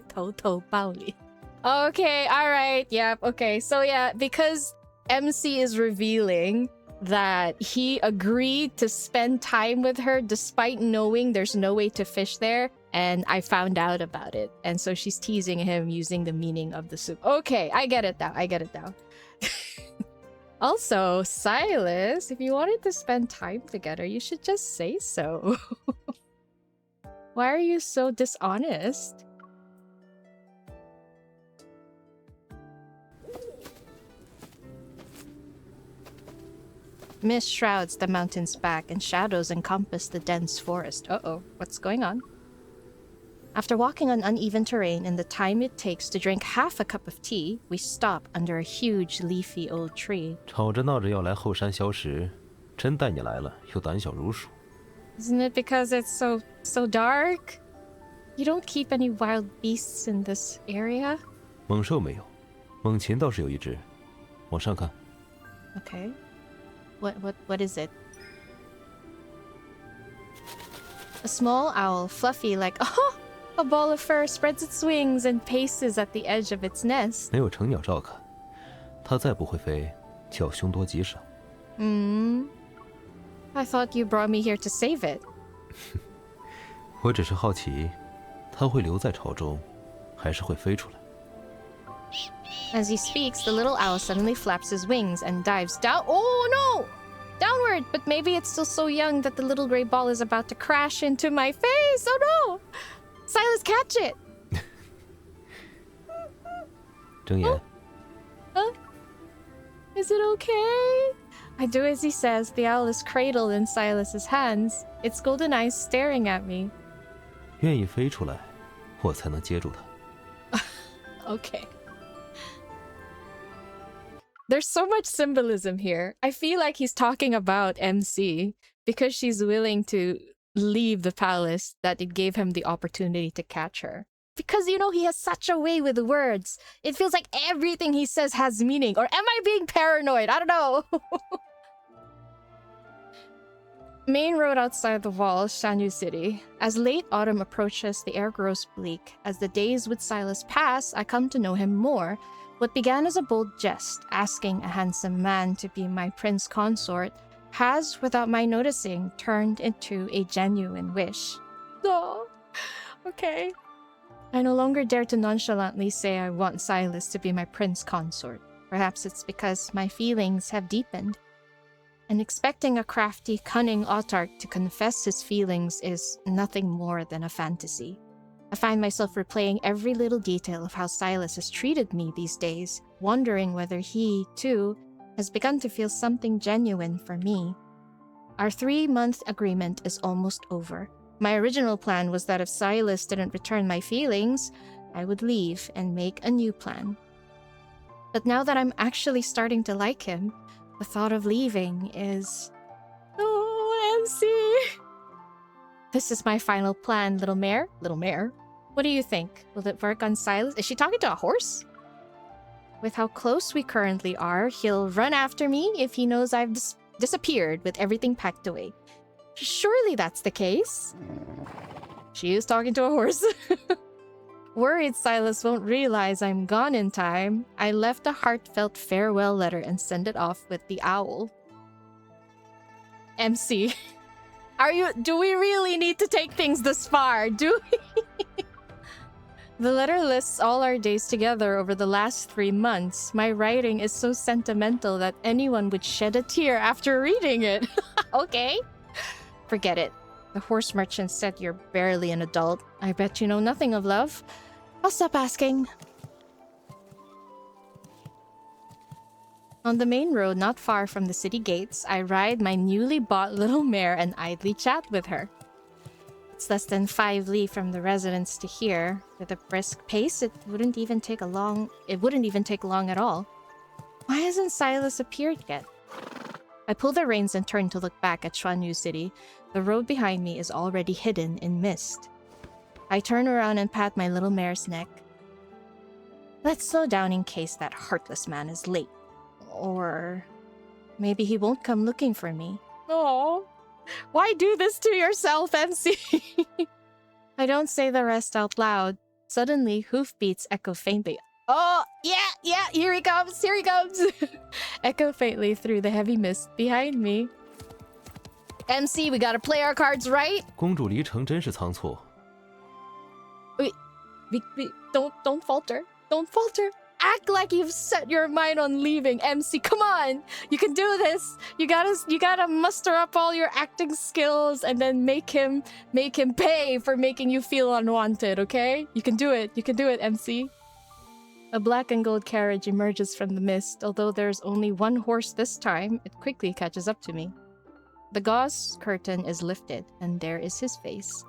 头头报李. Okay, alright, yep, okay. So yeah, because MC is revealing that he agreed to spend time with her despite knowing there's no way to fish there, and I found out about it. And so she's teasing him using the meaning of the soup. Okay, I get it now. Also, Sylus, if you wanted to spend time together, you should just say so. Why are you so dishonest? Mist shrouds the mountain's back and shadows encompass the dense forest. Uh-oh, what's going on? After walking on uneven terrain and the time it takes to drink half a cup of tea, we stop under a huge leafy old tree. 吵着闹着要来后山消食，真带你来了，又胆小如鼠。 Isn't it because it's so dark? You don't keep any wild beasts in this area? 猛兽没有，猛禽倒是有一只。往上看。 Okay. What is it? A small owl, fluffy like a ball of fur, spreads its wings and paces at the edge of its nest. 没有成鸟照看，它再不会飞，就要凶多吉少。I thought you brought me here to save it. 我只是好奇，它会留在巢中，还是会飞出来？ As he speaks, the little owl suddenly flaps his wings and dives down. Oh no! Downward, but maybe it's still so young that the little gray ball is about to crash into my face. Oh no! Sylus, catch it! 睁眼。 Is it okay? I do as he says. The owl is cradled in Sylus's hands. Its golden eyes staring at me. 愿意飞出来，我才能接住它。 Okay. There's so much symbolism here. I feel like he's talking about MC because she's willing to leave the palace that it gave him the opportunity to catch her. Because, you know, he has such a way with words. It feels like everything he says has meaning. Or am I being paranoid? I don't know. Main road outside the walls, Xianyu City. As late autumn approaches, the air grows bleak. As the days with Sylus pass, I come to know him more. What began as a bold jest, asking a handsome man to be my prince consort, has, without my noticing, turned into a genuine wish. Oh, okay. I no longer dare to nonchalantly say I want Sylus to be my prince consort. Perhaps it's because my feelings have deepened. And expecting a crafty, cunning Autarch to confess his feelings is nothing more than a fantasy. I find myself replaying every little detail of how Sylus has treated me these days, wondering whether he, too, has begun to feel something genuine for me. Our 3-month agreement is almost over. My original plan was that if Sylus didn't return my feelings, I would leave and make a new plan. But now that I'm actually starting to like him, the thought of leaving is... Oh, MC! This is my final plan, little mare. Little mare? What do you think? Will it work on Sylus? Is she talking to a horse? With how close we currently are, he'll run after me if he knows I've disappeared with everything packed away. Surely that's the case. She is talking to a horse. Worried Sylus won't realize I'm gone in time, I left a heartfelt farewell letter and sent it off with the owl. MC. Do we really need to take things this far? Do we? The letter lists all our days together over the last 3 months. My writing is so sentimental that anyone would shed a tear after reading it. Okay. Forget it. The horse merchant said you're barely an adult. I bet you know nothing of love. I'll stop asking. On the main road not far from the city gates, I ride my newly bought little mare and idly chat with her. It's less than 5 li from the residence to here. With a brisk pace, it wouldn't even take long at all. Why hasn't Sylus appeared yet? I pull the reins and turn to look back at Xuanyu City. The road behind me is already hidden in mist. I turn around and pat my little mare's neck. Let's slow down in case that heartless man is late. Or maybe he won't come looking for me. Oh, why do this to yourself, MC? I don't say the rest out loud. Suddenly, hoofbeats echo faintly. Oh, yeah, here he comes. Echo faintly through the heavy mist behind me. MC, we gotta play our cards right. 公主离城真是仓促。 Don't falter. Don't falter. Act like you've set your mind on leaving, MC. Come on, you can do this. You gotta muster up all your acting skills and then make him pay for making you feel unwanted. Okay, you can do it. You can do it, MC. A black and gold carriage emerges from the mist. Although there's only one horse this time, it quickly catches up to me. The gauze curtain is lifted, and there is his face.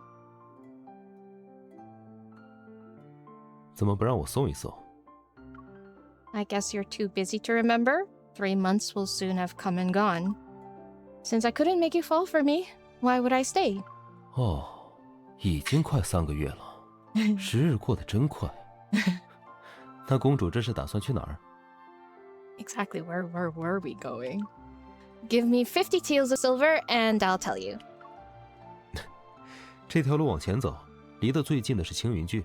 怎么不让我送一送？ I guess you're too busy to remember. 3 months will soon have come and gone. Since I couldn't make you fall for me, why would I stay? 哦，已经快3个月了，时日过得真快。那公主这是打算去哪儿？ Exactly where were we going? Give me 50 taels of silver and I'll tell you. 这条路往前走，离得最近的是青云郡。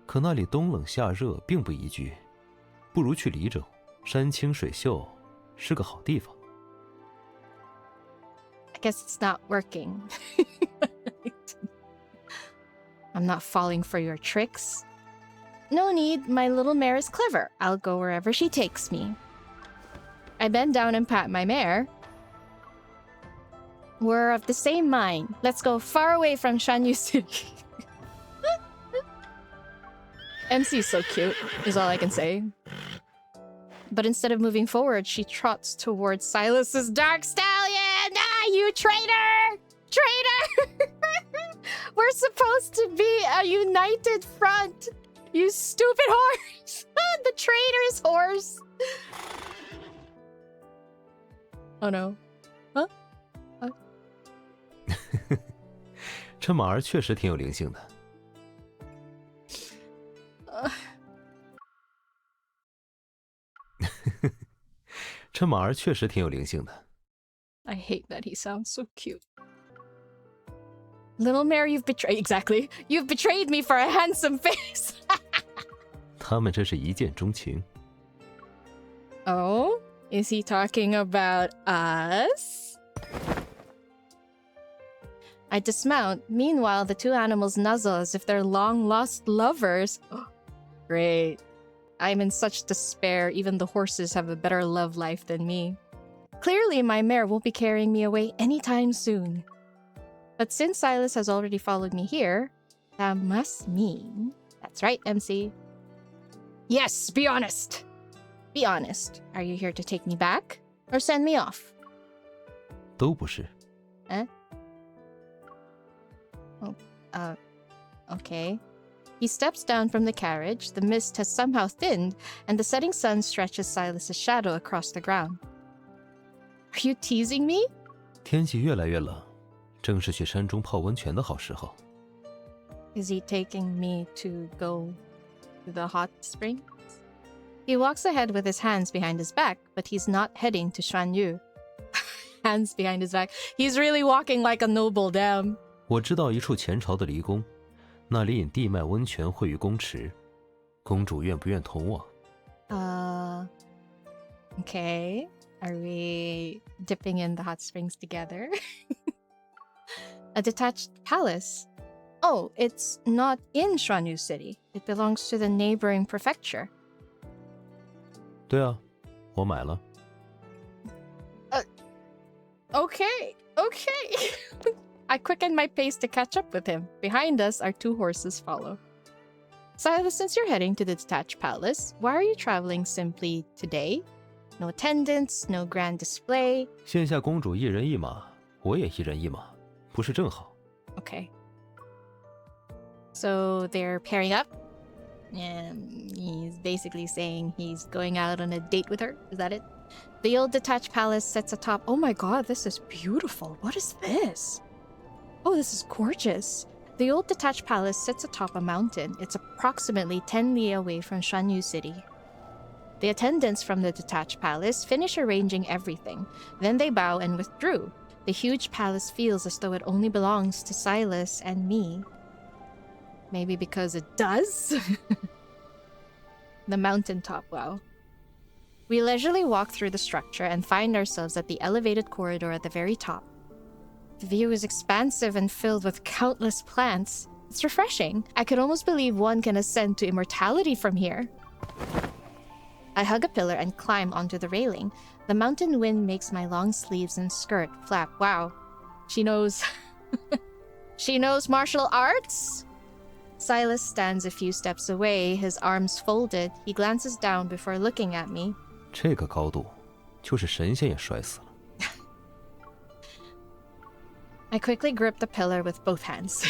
可那里冬冷夏热，并不宜居，不如去黎州，山清水秀，是个好地方。 I guess it's not working. I'm not falling for your tricks. No need, my little mare is clever. I'll go wherever she takes me. I bend down and pat my mare. We're of the same mind. Let's go far away from Xuanyu City. MC is so cute, is all I can say. But instead of moving forward, she trots towards Sylus's dark stallion! Ah, you traitor! Traitor! We're supposed to be a united front! You stupid horse! The traitor's horse! Oh no. Huh? 这马儿确实挺有灵性的。这马儿确实挺有灵性的。 I hate that he sounds so cute. Little mare, you've betrayed... Exactly. You've betrayed me for a handsome face. 他们这是一见钟情。 Oh? Is he talking about us? I dismount. Meanwhile, the two animals nuzzle as if they're long-lost lovers. Great. I'm in such despair, even the horses have a better love life than me. Clearly, my mare won't be carrying me away anytime soon. But since Sylus has already followed me here, that must mean... That's right, MC. Yes, be honest! Be honest. Are you here to take me back? Or send me off? 都不是。 Eh? Oh, okay. He steps down from the carriage, the mist has somehow thinned, and the setting sun stretches Sylus's shadow across the ground. Are you teasing me? 天气越来越冷，正是去山中泡温泉的好时候。 Is he taking me to go to the hot springs? He walks ahead with his hands behind his back, but he's not heading to Xuanyu. Hands behind his back. He's really walking like a noble, damn. 我知道一处前朝的离宫，那里引地脉温泉汇于宫池，公主愿不愿同往？ Okay. Are we dipping in the hot springs together? A detached palace. Oh, it's not in Shuanyu City. It belongs to the neighboring prefecture. 对啊，我买了。Okay. I quicken my pace to catch up with him. Behind us, our 2 horses follow. Sylus, since you're heading to the detached palace, why are you traveling simply today? No attendants, no grand display. 线下公主一人一马，我也一人一马，不是正好？ Okay. So they're pairing up, and he's basically saying he's going out on a date with her. Is that it? The old detached palace sits atop... Oh my god, this is beautiful. What is this? Oh, this is gorgeous. The old detached palace sits atop a mountain. It's approximately 10 li away from Shuanyu City. The attendants from the detached palace finish arranging everything. Then they bow and withdrew. The huge palace feels as though it only belongs to Sylus and me. Maybe because it does? The mountaintop, wow. We leisurely walk through the structure and find ourselves at the elevated corridor at the very top. The view is expansive and filled with countless plants. It's refreshing. I could almost believe one can ascend to immortality from here. I hug a pillar and climb onto the railing. The mountain wind makes my long sleeves and skirt flap. Wow. She knows... She knows martial arts? Sylus stands a few steps away, his arms folded. He glances down before looking at me. 这个高度，就是神仙也摔死了。I quickly grip the pillar with both hands.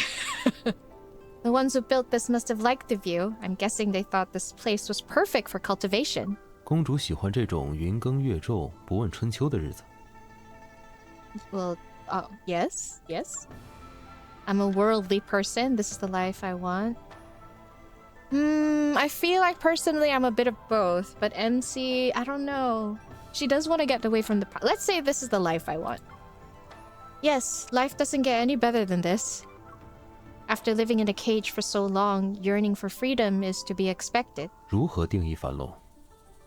The ones who built this must have liked the view. I'm guessing they thought this place was perfect for cultivation. 公主喜欢这种云耕月昼、不问春秋的日子。Well, yes. I'm a worldly person. This is the life I want. I feel like personally I'm a bit of both, but MC, I don't know. She does want to get away from the... Let's say this is the life I want. Yes, life doesn't get any better than this. After living in a cage for so long, yearning for freedom is to be expected. 如何定义繁荣？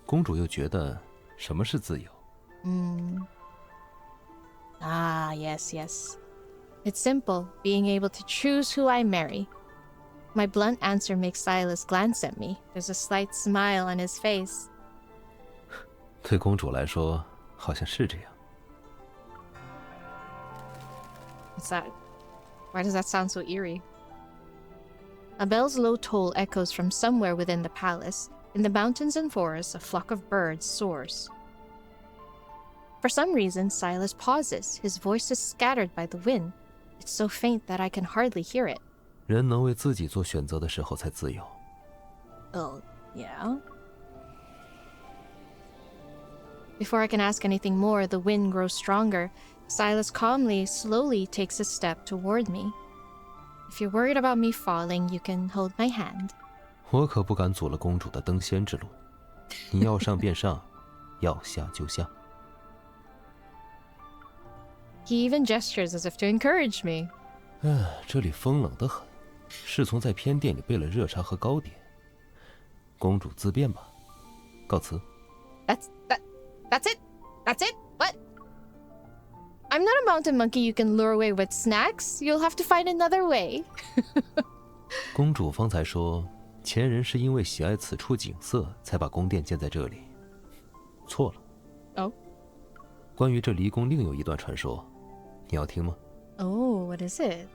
公主又觉得什么是自由？ Yes. It's simple, being able to choose who I marry. My blunt answer makes Sylus glance at me. There's a slight smile on his face. 对公主来说，好像是这样。 What's that? Why does that sound so eerie? A bell's low toll echoes from somewhere within the palace. In the mountains and forests, a flock of birds soars. For some reason, Sylus pauses. His voice is scattered by the wind. It's so faint that I can hardly hear it. 人能为自己做选择的时候才自由。 Oh, yeah? Before I can ask anything more, the wind grows stronger. Sylus calmly, slowly takes a step toward me. If you're worried about me falling, you can hold my hand. 我可不敢阻了公主的登仙之路。你要上便上，要下就下。 He even gestures as if to encourage me. 这里风冷得很，侍从在偏殿里备了热茶和糕点。公主自便吧，告辞。 That's it? That's it? What? I'm not a mountain monkey you can lure away with snacks. You'll have to find another way. 公主方才说，前人是因为喜爱此处景色，才把宫殿建在这里。错了。 Oh? 关于这离宫另有一段传说，你要听吗？ Oh, what is it?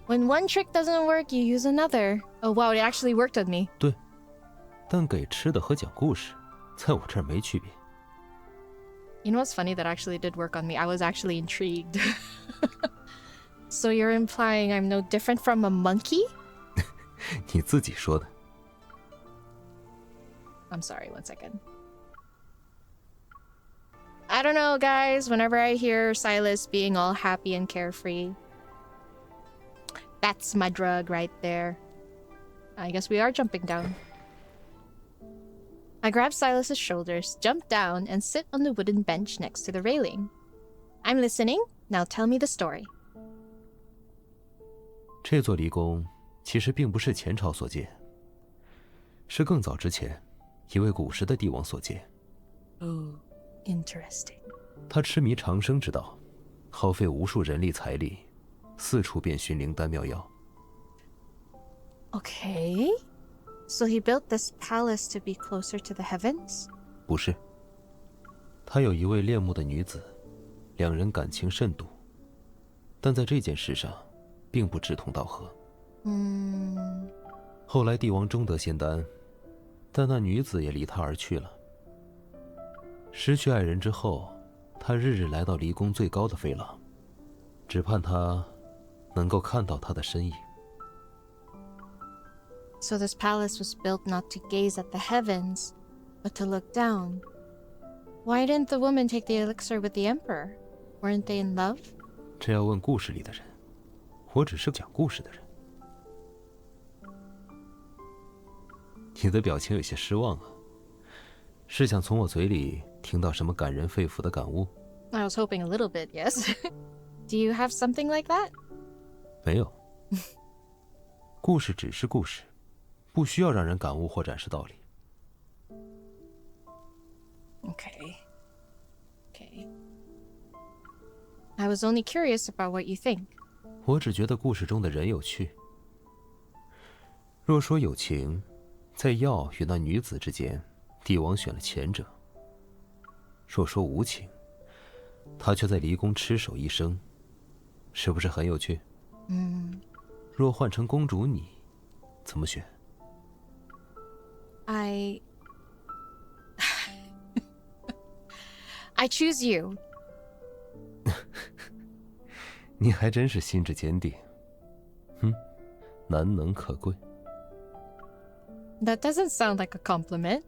When one trick doesn't work, you use another. Oh wow, it actually worked on me. 对，但给吃的和讲故事，在我这儿没区别。 You know what's funny? That actually did work on me. I was actually intrigued. So you're implying I'm no different from a monkey? 你自己说的。 I'm sorry, 1 second. I don't know, guys. Whenever I hear Sylus being all happy and carefree, that's my drug right there. I guess we are jumping down. I grab Sylus's shoulders, jump down, and sit on the wooden bench next to the railing. I'm listening. Now tell me the story. 这座离宫其实并不是前朝所建，是更早之前一位古时的帝王所建。Oh, interesting. 他痴迷长生之道，耗费无数人力财力，四处遍寻灵丹妙药。Okay. So he built this palace to be closer to the heavens? 不是，他有一位恋慕的女子，两人感情甚笃，但在这件事上并不志同道合。后来帝王终得仙丹，但那女子也离他而去了。失去爱人之后，他日日来到离宫最高的飞廊，只盼他能够看到他的身影。So this palace was built not to gaze at the heavens, but to look down. Why didn't the woman take the elixir with the emperor? Weren't they in love? 这要问故事里的人，我只是讲故事的人。你的表情有些失望啊，是想从我嘴里听到什么感人肺腑的感悟？ I was hoping a little bit, yes. Do you have something like that? 没有。故事只是故事，不需要让人感悟或展示道理。Okay. I was only curious about what you think. 我只觉得故事中的人有趣。若说有情，在药与那女子之间，帝王选了前者。若说无情，他却在离宫痴守一生，是不是很有趣？若换成公主你，怎么选？ I choose you. 你还真是心智坚定，难能可贵。 That doesn't sound like a compliment.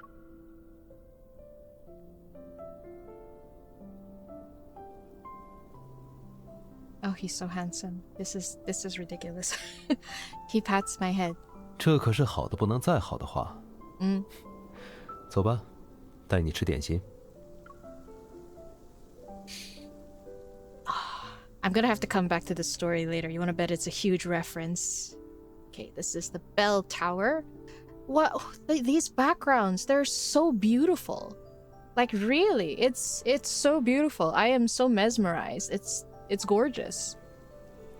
Oh, he's so handsome. This is ridiculous. He pats my head. 这可是好的不能再好的话。走吧，带你吃点心。 I'm gonna have to come back to this story later. You wanna bet it's a huge reference. Okay, this is the bell tower. What? These backgrounds, they're so beautiful. Like really, it's so beautiful. I am so mesmerized. It's gorgeous.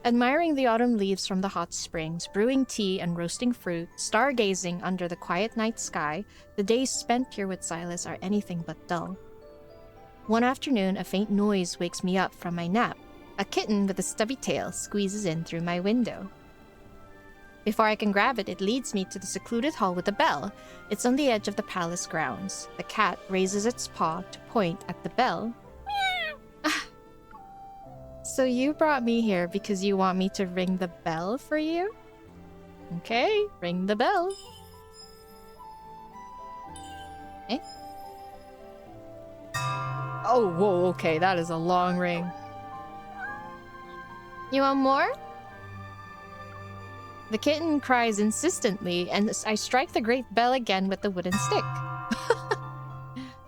Admiring the autumn leaves from the hot springs, brewing tea and roasting fruit, stargazing under the quiet night sky, the days spent here with Sylus are anything but dull. One afternoon, a faint noise wakes me up from my nap. A kitten with a stubby tail squeezes in through my window. Before I can grab it, it leads me to the secluded hall with a bell. It's on the edge of the palace grounds. The cat raises its paw to point at the bell. So you brought me here because you want me to ring the bell for you? Okay, ring the bell. Eh? Oh, whoa, okay, that is a long ring. You want more? The kitten cries insistently, and I strike the great bell again with the wooden stick.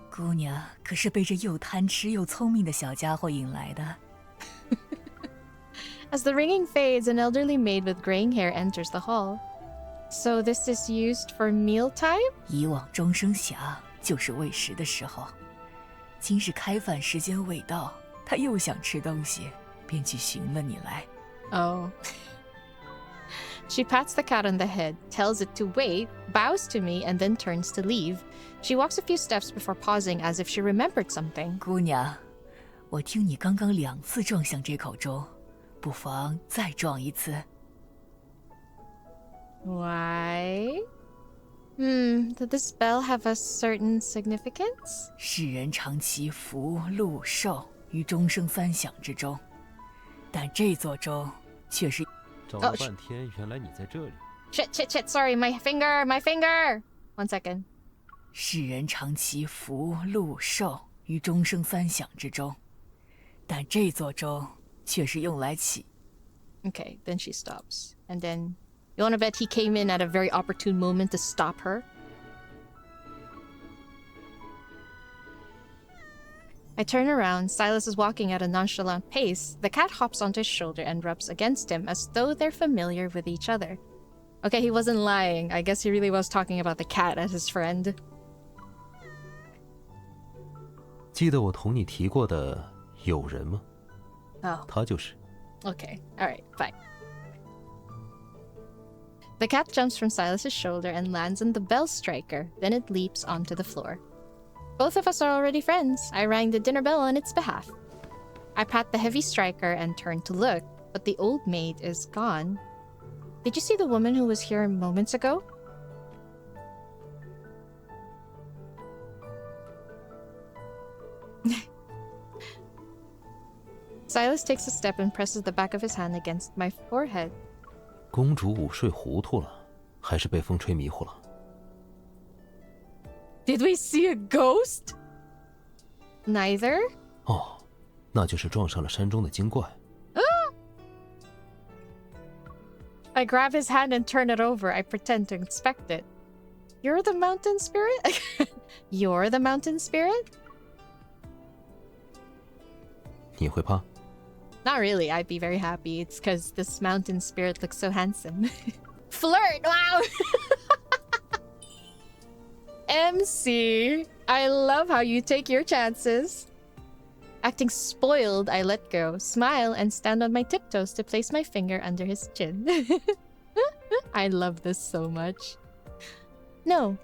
姑娘可是被这又贪吃又聪明的小家伙引来的。As the ringing fades, an elderly maid with graying hair enters the hall. So this is used for mealtime? 以往钟声响就是喂食的时候，今日开饭时间未到，他又想吃东西，便去寻了你来。Oh. She pats the cat on the head, tells it to wait, bows to me, and then turns to leave. She walks a few steps before pausing as if she remembered something. 姑娘，我听你刚刚2次撞响这口钟，不妨再撞一次。Why? Did this bell have a certain significance? 世人常祈福禄寿于钟声3响之中，但这座钟却是……找了半天，原来你在这里。Shit, sorry, my finger! 1 second. 世人常祈福禄寿于钟声3响之中，但这座钟却是用来祈… Okay, then she stops. And then, you wanna bet he came in at a very opportune moment to stop her? I turn around. Sylus is walking at a nonchalant pace. The cat hops onto his shoulder and rubs against him as though they're familiar with each other. Okay, he wasn't lying. I guess he really was talking about the cat as his friend. 记得我同你提过的友人吗？ Oh. 他就是。 Okay, alright, fine. The cat jumps from Silas's shoulder and lands on the bell striker. Then it leaps onto the floor. Both of us are already friends. I rang the dinner bell on its behalf. I pat the heavy striker and turn to look, but the old maid is gone. Did you see the woman who was here moments ago? Sylus takes a step and presses the back of his hand against my forehead. 公主午睡糊涂了，还是被风吹迷糊了？ Did we see a ghost? Neither. 哦，那就是撞上了山中的精怪。 I grab his hand and turn it over. I pretend to inspect it. You're the mountain spirit? You're the mountain spirit? 你会怕？ Not really. I'd be very happy. It's because this mountain spirit looks so handsome. Flirt! Wow! MC, I love how you take your chances. Acting spoiled, I let go, smile, and stand on my tiptoes to place my finger under his chin. I love this so much. No.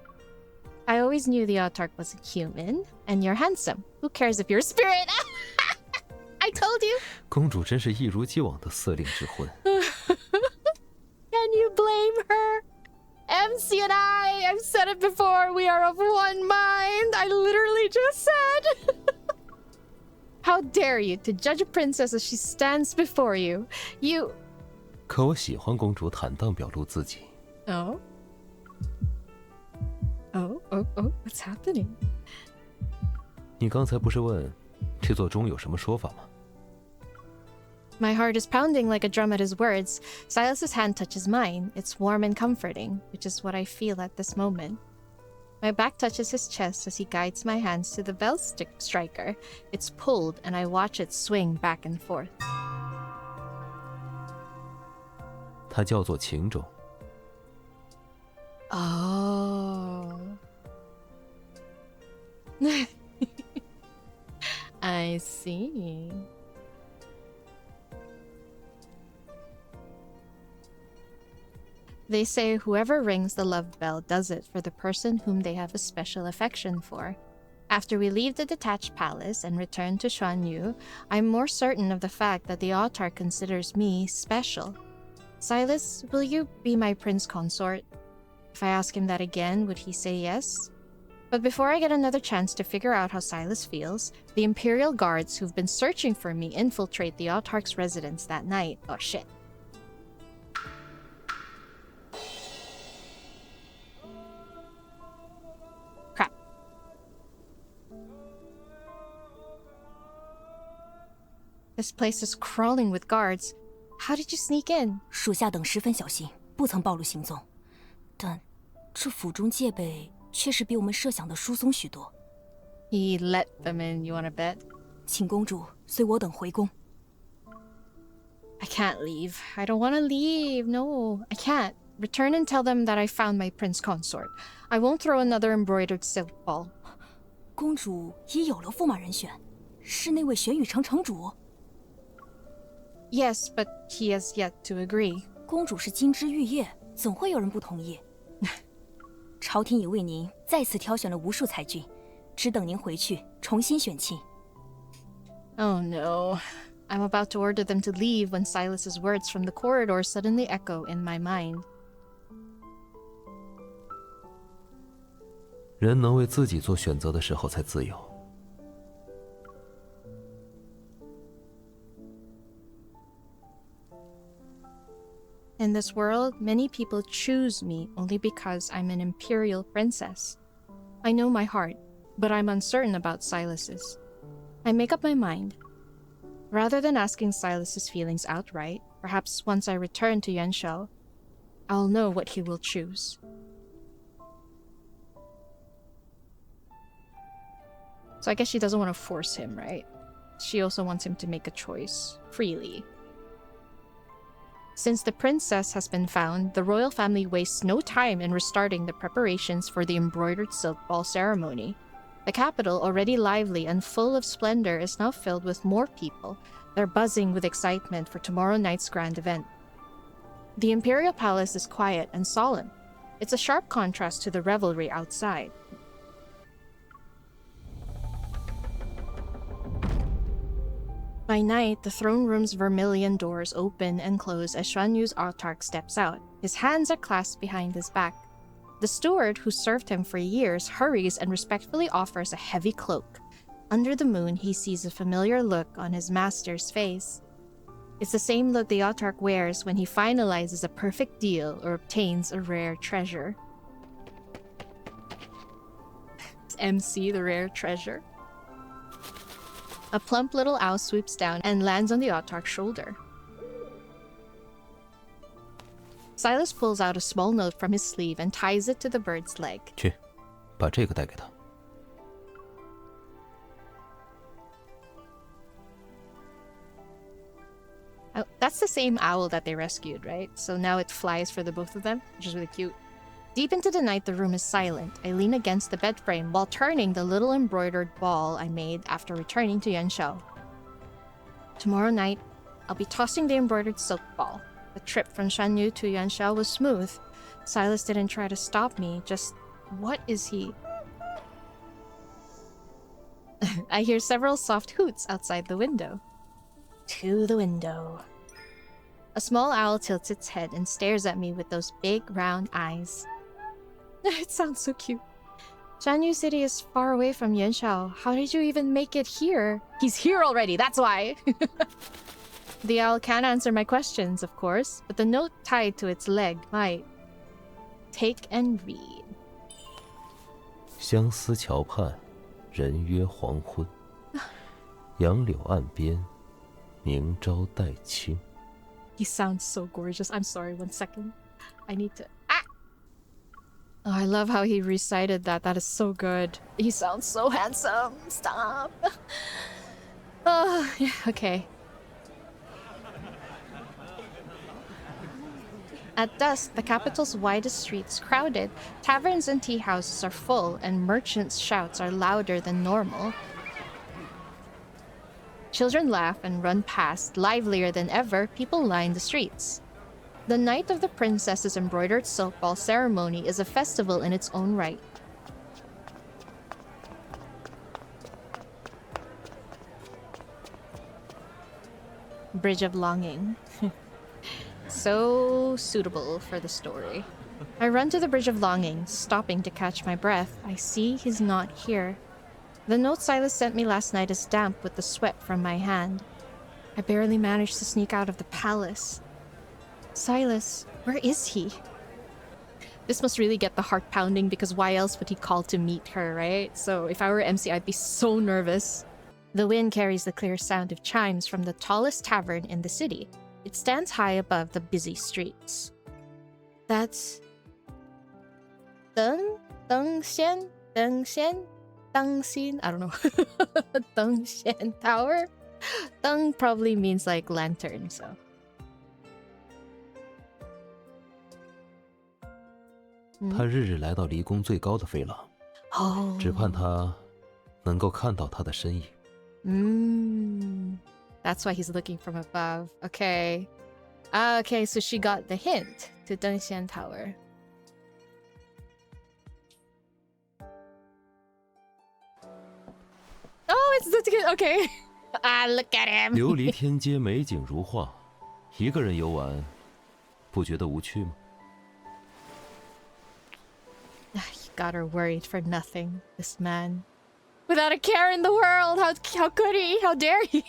I always knew the Autarch wasn't human, and you're handsome. Who cares if you're a spirit? I told you. 公主真是一如既往的色令智昏。 Can you blame her? MC and I've said it before, we are of one mind. I literally just said. How dare you to judge a princess as she stands before you? You... 可我喜欢公主坦荡表露自己。 Oh? Oh, what's happening? 你刚才不是问这座钟有什么说法吗？ My heart is pounding like a drum at his words. Silas's hand touches mine. It's warm and comforting, which is what I feel at this moment. My back touches his chest as he guides my hands to the bell striker. It's pulled, and I watch it swing back and forth. 它叫做情种。 Oh. I see. They say whoever rings the love bell does it for the person whom they have a special affection for. After we leave the detached palace and return to Xuanyu, I'm more certain of the fact that the Autarch considers me special. Sylus, will you be my prince consort? If I ask him that again, would he say yes? But before I get another chance to figure out how Sylus feels, the Imperial Guards who've been searching for me infiltrate the Autarch's residence that night. Oh shit. Crap. This place is crawling with guards. How did you sneak in? 属下等十分小心，不曾暴露行踪。但这府中戒备确实比我们设想的疏松许多。He let them in, you wanna bet? 请公主随我等回宫。I can't leave. I don't wanna leave. No, I can't. Return and tell them that I found my prince consort. I won't throw another embroidered silk ball. 公主已有了驸马人选，是那位𝘾𝙗城主。Yes, but he has yet to agree. 公主是金枝玉叶，怎会有人不同意？朝廷已为您再次挑选了无数才俊，只等您回去重新选亲。Oh no. I'm about to order them to leave when Silas's words from the corridor suddenly echo in my mind. 人能为自己做选择的时候才自由。In this world, many people choose me only because I'm an imperial princess. I know my heart, but I'm uncertain about Sylus's. I make up my mind. Rather than asking Sylus's feelings outright, perhaps once I return to Yuanshou, I'll know what he will choose. So I guess she doesn't want to force him, right? She also wants him to make a choice freely. Since the princess has been found, the royal family wastes no time in restarting the preparations for the embroidered silk ball ceremony. The capital, already lively and full of splendor, is now filled with more people. They're buzzing with excitement for tomorrow night's grand event. The imperial palace is quiet and solemn. It's a sharp contrast to the revelry outside. By night, the throne room's vermilion doors open and close as Xuan Yu's Autarch steps out. His hands are clasped behind his back. The steward, who served him for years, hurries and respectfully offers a heavy cloak. Under the moon, he sees a familiar look on his master's face. It's the same look the Autarch wears when he finalizes a perfect deal or obtains a rare treasure. MC, the rare treasure. A plump little owl swoops down and lands on the Autarch's shoulder. Sylus pulls out a small note from his sleeve and ties it to the bird's leg. 去，把这个带给他。 Oh, that's the same owl that they rescued, right? So now it flies for the both of them, which is really cute. Deep into the night, the room is silent. I lean against the bed frame while turning the little embroidered ball I made after returning to Yuanshao. Tomorrow night, I'll be tossing the embroidered silk ball. The trip from Xuanyu to Yuanshao was smooth. Sylus didn't try to stop me, just... what is he? I hear several soft hoots outside the window. To the window. A small owl tilts its head and stares at me with those big, round eyes. It sounds so cute. Xuanyu City is far away from Yuanshao. How did you even make it here? He's here already, that's why! The owl can't answer my questions, of course, but the note tied to its leg might. Take and read. 相思桥畔，人约黄昏。杨柳岸边，明朝带青。 He sounds so gorgeous. I'm sorry, 1 second. I need to... Ah! Oh, I love how he recited that. That is so good. He sounds so handsome. Stop. Oh, yeah, okay. At dusk, the capital's widest streets crowded. Taverns and tea houses are full, and merchants' shouts are louder than normal. Children laugh and run past. Livelier than ever, people line the streets. The night of the princess's embroidered silk ball ceremony is a festival in its own right. Bridge of Longing. So suitable for the story. I run to the Bridge of Longing, stopping to catch my breath. I see he's not here. The note Sylus sent me last night is damp with the sweat from my hand. I barely managed to sneak out of the palace. Sylus, where is he? This must really get the heart pounding because why else would he call to meet her, right? So if I were MC, I'd be so nervous. The wind carries the clear sound of chimes from the tallest tavern in the city. It stands high above the busy streets. That's... 𝙤𝙬 I don't know. 𝙤𝙬 Tower? 𝙤 probably means like lantern, so. Hmm? 他日日来到离宫最高的飞廊， Oh. 只盼他能够看到他的身影。 That's why he's looking from above. Okay. Okay, so she got the hint to 𝙤𝙬 Tower. Oh, it's the... Okay. Ah, look at him. 琉璃天街美景如画，一个人游玩，不觉得无趣吗？ You got her worried for nothing, this man. Without a care in the world! How could he? How dare he?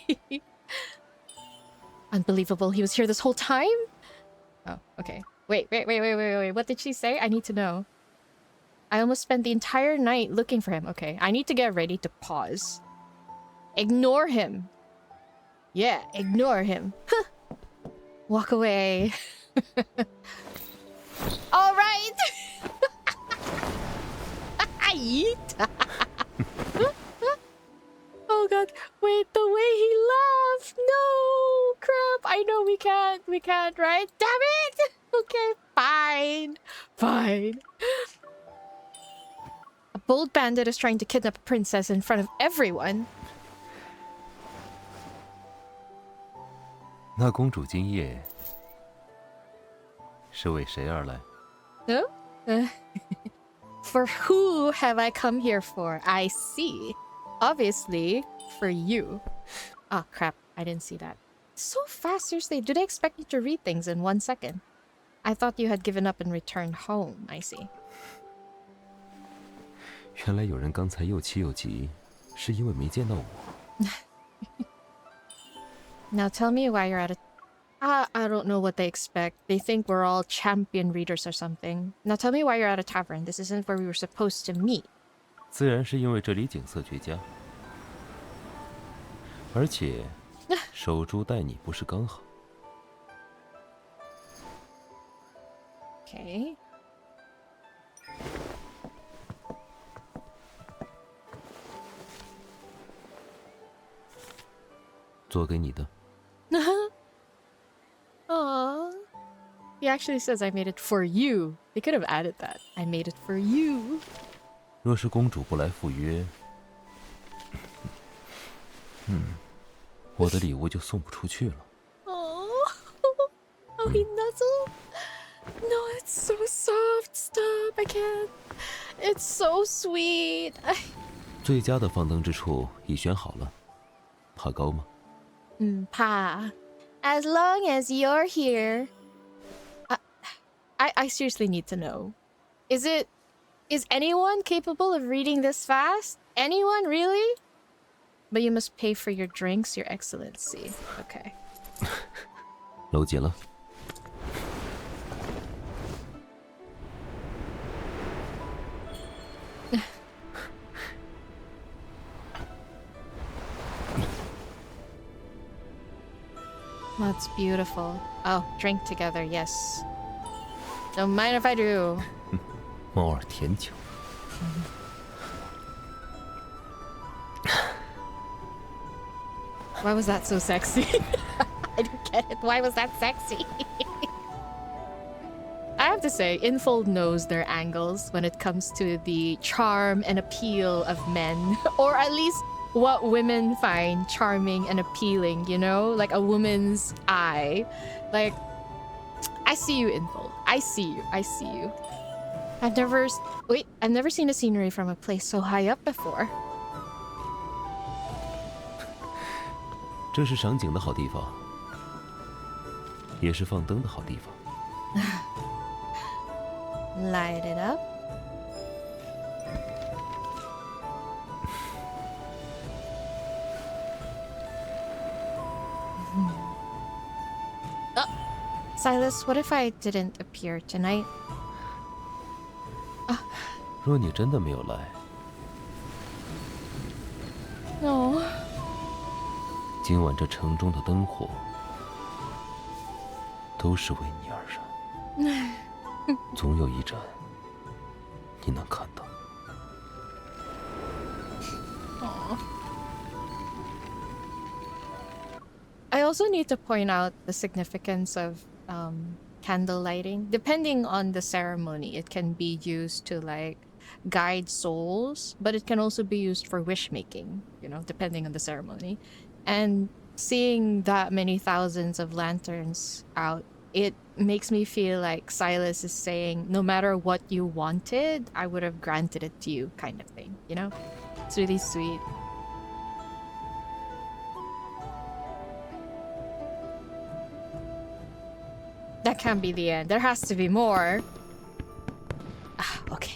Unbelievable, he was here this whole time? Oh, okay. Wait. What did she say? I need to know. I almost spent the entire night looking for him. Okay, I need to get ready to pause. Ignore him. Yeah, ignore him. Walk away. All right. god, wait, the way he laughed! No! Crap, I know we can't, right? Damn it! Okay, fine. Fine. A bold bandit is trying to kidnap a princess in front of everyone. 那公主今夜是为谁而来？ No? For who have I come here for? I see. Obviously, for you. Oh, crap. I didn't see that. So fast, seriously. Do they expect me to read things in 1 second? I thought you had given up and returned home. I see. 原来有人刚才又气又急，是因为没见到我。Now tell me why you're at a... I don't know what they expect. They think we're all champion readers or something. Now tell me why you're at a tavern. This isn't where we were supposed to meet. 自然是因为这里景色绝佳，而且守株待你不是刚好。Okay. 做给你的。Aww. He actually says I made it for you. They could have added that. I made it for you. 若是公主不来赴约，我的礼物就送不出去了。Oh, oh, he nuzzled. No, it's so soft. Stop. I can't. It's so sweet. 最佳的放灯之处已选好了，怕高吗？怕. As long as you're here. I seriously need to know. Is anyone capable of reading this fast? Anyone, really? But you must pay for your drinks, Your Excellency. Okay. 搂紧了。That's beautiful. Oh, drink together, yes. Don't mind if I do. 猫儿甜酒。Why was that so sexy? I don't get it. Why was that sexy? I have to say, Infold knows their angles when it comes to the charm and appeal of men. Or at least what women find charming and appealing, you know? Like a woman's eye. Like, I see you, Infold. I see you. I see you. I've never seen a scenery from a place so high up before. 这是赏景的好地方，也是放灯的好地方。Light it up. Sylus, what if I didn't appear tonight? 若你真的没有来， No. 今晚这城中的灯火都是为你而燃，总有一盏你能看到。 I also need to point out the significance of candle lighting. Depending on the ceremony, it can be used to like guide souls, but it can also be used for wish making, you know, depending on the ceremony. And seeing that many thousands of lanterns out, it makes me feel like Sylus is saying, no matter what you wanted, I would have granted it to you, kind of thing, you know? It's really sweet. That can't be the end. There has to be more. Ah, okay.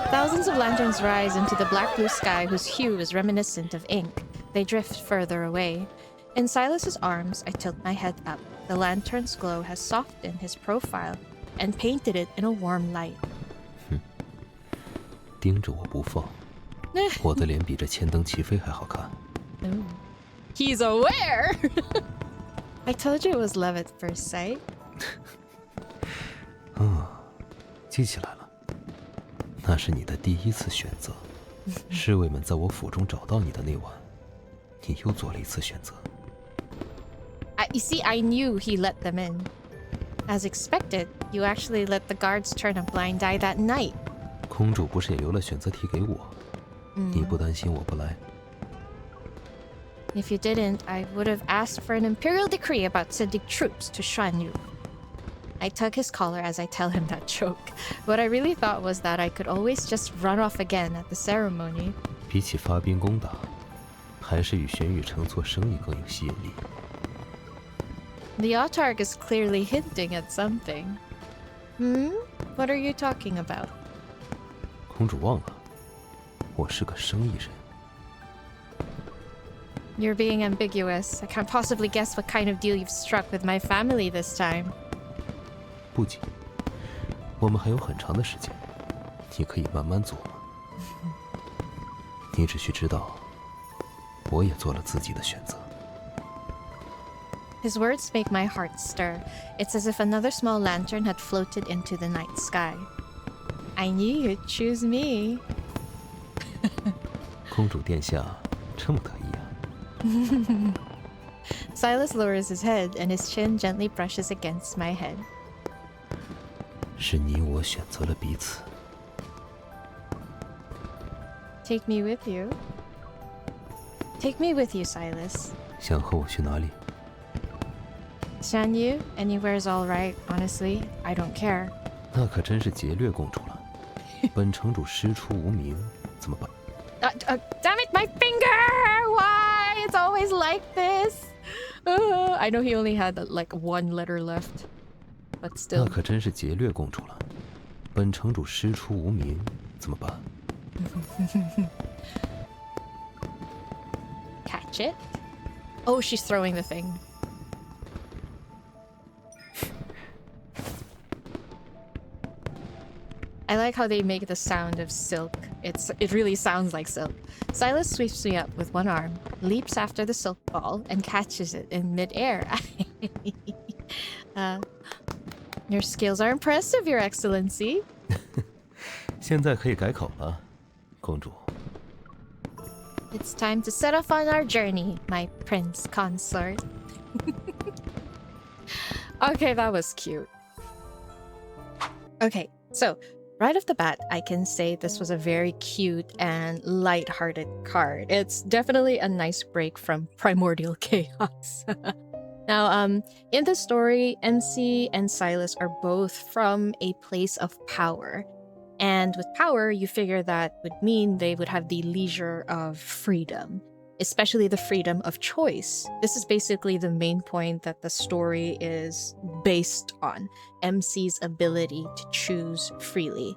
Thousands of lanterns rise into the black blue sky whose hue is reminiscent of ink. They drift further away. In Sylus's arms, I tilt my head up. The lantern's glow has softened his profile and painted it in a warm light. 盯着我不放，我的脸比这千灯齐飞还好看。 Ooh. He's aware! I told you it was love at first sight. 记起来了。那是你的第一次选择。侍卫们在我府中找到你的那晚，你又做了一次选择。You see, I knew he let them in. As expected, you actually let the guards turn a blind eye that night. 公主不是也留了选择题给我？你不担心我不来？ If you didn't, I would have asked for an imperial decree about sending troops to Shuanyu. I tug his collar as I tell him that joke. What I really thought was that I could always just run off again at the ceremony. 比起发兵攻打，还是与玄宇城做生意更有吸引力。 The Autarch is clearly hinting at something. What are you talking about? 公主忘了，我是个生意人。 You're being ambiguous. I can't possibly guess what kind of deal you've struck with my family this time. 不急，我们还有很长的时间，你可以慢慢琢磨。你只需知道，我也做了自己的选择。 His words make my heart stir. It's as if another small lantern had floated into the night sky. I knew you'd choose me. 公主殿下这么得意啊！ Sylus lowers his head and his chin gently brushes against my head. 是你我选择了彼此。 Take me with you. Take me with you, Sylus. 想和我去哪里？ Shuanyu, anywhere's all right, honestly. I don't care. 那可真是劫掠公主了。本城主师出无名，怎么办？ Damn it, my finger! Why? It's always like this. I know he only had like one letter left, but 那 still. 可真是劫掠公主了。本城主师出无名，怎么办？ Catch it? Oh, she's throwing the thing. I like how they make the sound of silk. It really sounds like silk. Sylus sweeps me up with one arm, leaps after the silk ball, and catches it in midair. Your skills are impressive, Your Excellency. 现在可以改口了，公主。 It's time to set off on our journey, my prince consort. Okay, that was cute. Okay, so right off the bat, I can say this was a very cute and light-hearted card. It's definitely a nice break from primordial chaos. Now, in the story, MC and Sylus are both from a place of power. And with power, you figure that would mean they would have the leisure of freedom, especially the freedom of choice. This is basically the main point that the story is based on, MC's ability to choose freely.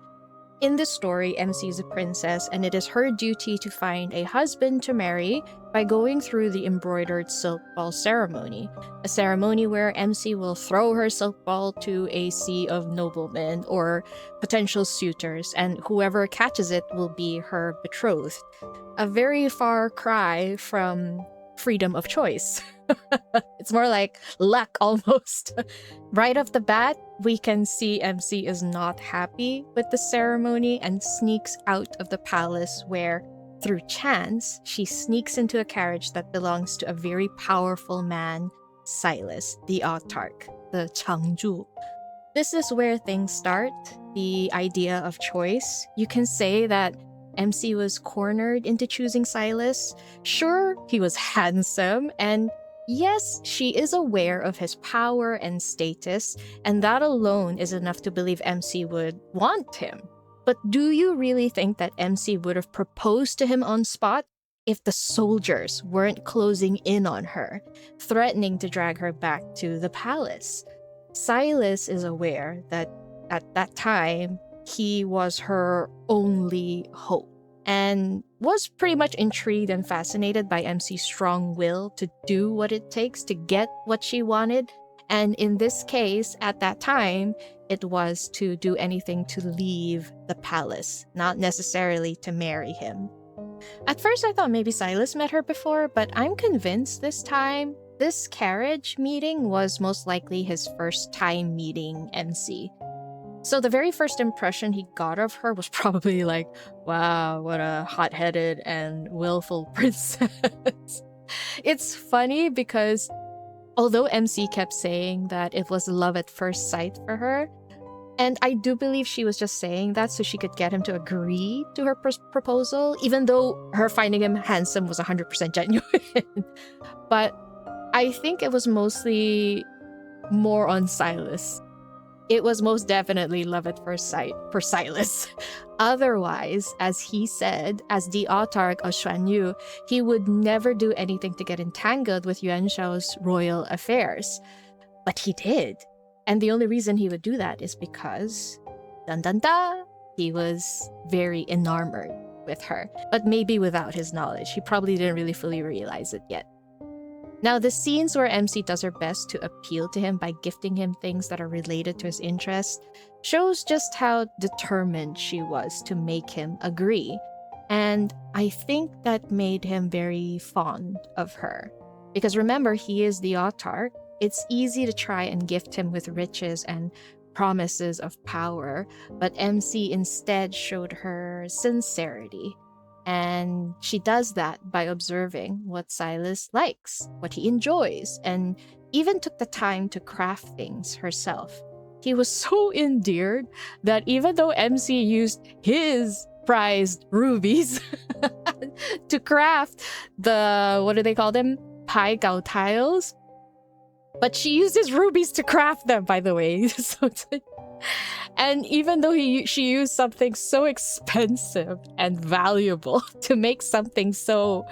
In this story, MC is a princess, and it is her duty to find a husband to marry by going through the embroidered silk ball ceremony, a ceremony where MC will throw her silk ball to a sea of noblemen or potential suitors, and whoever catches it will be her betrothed. A very far cry from freedom of choice. It's more like luck almost. Right off the bat, we can see MC is not happy with the ceremony and sneaks out of the palace where, through chance, she sneaks into a carriage that belongs to a very powerful man, Sylus, the Autarch, the Changzhu. This is where things start, the idea of choice. You can say that MC was cornered into choosing Sylus. Sure, he was handsome, and yes, she is aware of his power and status, and that alone is enough to believe MC would want him. But do you really think that MC would have proposed to him on spot if the soldiers weren't closing in on her, threatening to drag her back to the palace? Sylus is aware that at that time, he was her only hope, and was pretty much intrigued and fascinated by MC's strong will to do what it takes to get what she wanted. And in this case, at that time, it was to do anything to leave the palace, not necessarily to marry him. At first, I thought maybe Sylus met her before, but I'm convinced this time, this carriage meeting was most likely his first time meeting MC. So the very first impression he got of her was probably like, wow, what a hot-headed and willful princess. It's funny because although MC kept saying that it was love at first sight for her, and I do believe she was just saying that so she could get him to agree to her proposal, even though her finding him handsome was 100% genuine. But I think it was mostly more on Sylus. It was most definitely love at first sight for Sylus. Otherwise, as he said, as the Autarch of 𝙭𝙗, he would never do anything to get entangled with Yuanzhao's royal affairs. But he did. And the only reason he would do that is because, dun dun dun, he was very enamored with her. But maybe without his knowledge. He probably didn't really fully realize it yet. Now, the scenes where MC does her best to appeal to him by gifting him things that are related to his interests shows just how determined she was to make him agree. And I think that made him very fond of her. Because remember, he is the Autarch. It's easy to try and gift him with riches and promises of power, but MC instead showed her sincerity. And she does that by observing what Sylus likes, what he enjoys, and even took the time to craft things herself. He was so endeared that even though MC used his prized rubies to craft the, what do they call them? 𝙬𝙬𝙧𝙬 tiles. But she used his rubies to craft them, by the way. And even though she used something so expensive and valuable to make something so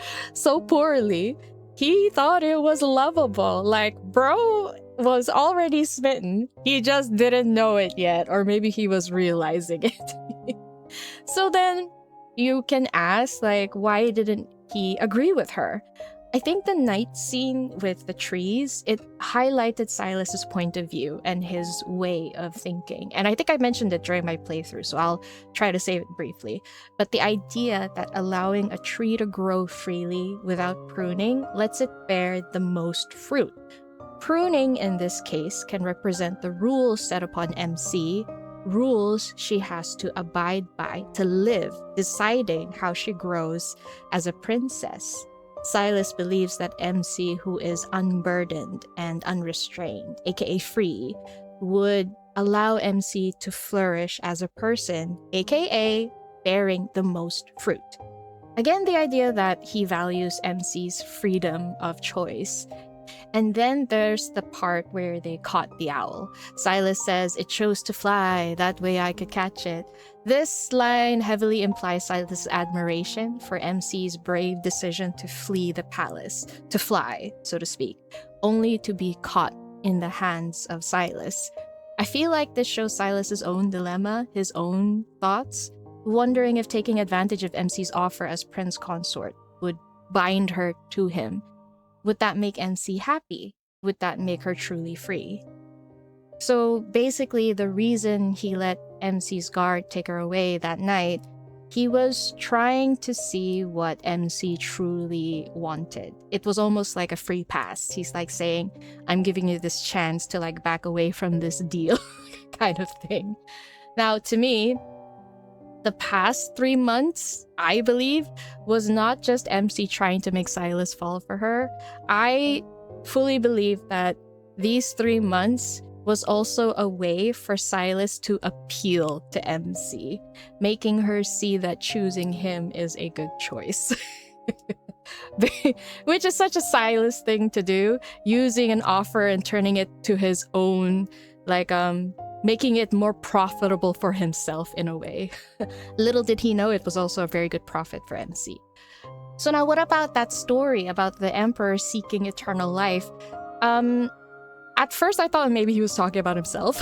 poorly, he thought it was lovable. Like, bro was already smitten. He just didn't know it yet, or maybe he was realizing it. So then you can ask, like, why didn't he agree with her? I think the night scene with the trees, it highlighted Sylus's point of view and his way of thinking. And I think I mentioned it during my playthrough, so I'll try to say it briefly. But the idea that allowing a tree to grow freely without pruning lets it bear the most fruit. Pruning, in this case, can represent the rules set upon MC, rules she has to abide by to live, deciding how she grows as a princess. Sylus believes that MC, who is unburdened and unrestrained, aka free, would allow MC to flourish as a person, aka bearing the most fruit. Again, the idea that he values MC's freedom of choice. And then there's the part where they caught the owl. Sylus says, "It chose to fly, that way I could catch it." This line heavily implies Sylus' admiration for MC's brave decision to flee the palace, to fly, so to speak, only to be caught in the hands of Sylus. I feel like this shows Sylus' own dilemma, his own thoughts, wondering if taking advantage of MC's offer as prince consort would bind her to him. Would that make MC happy? Would that make her truly free? So basically, the reason he let MC's guard take her away that night, he was trying to see what MC truly wanted. It was almost like a free pass. He's like saying, I'm giving you this chance to like back away from this deal kind of thing. Now, to me, the past 3 months, I believe, was not just MC trying to make Sylus fall for her. I fully believe that these 3 months was also a way for Sylus to appeal to MC, making her see that choosing him is a good choice. Which is such a Sylus thing to do, using an offer and turning it to his own, like, making it more profitable for himself in a way. Little did he know it was also a very good profit for MC. So now what about that story about the emperor seeking eternal life? At first I thought maybe he was talking about himself.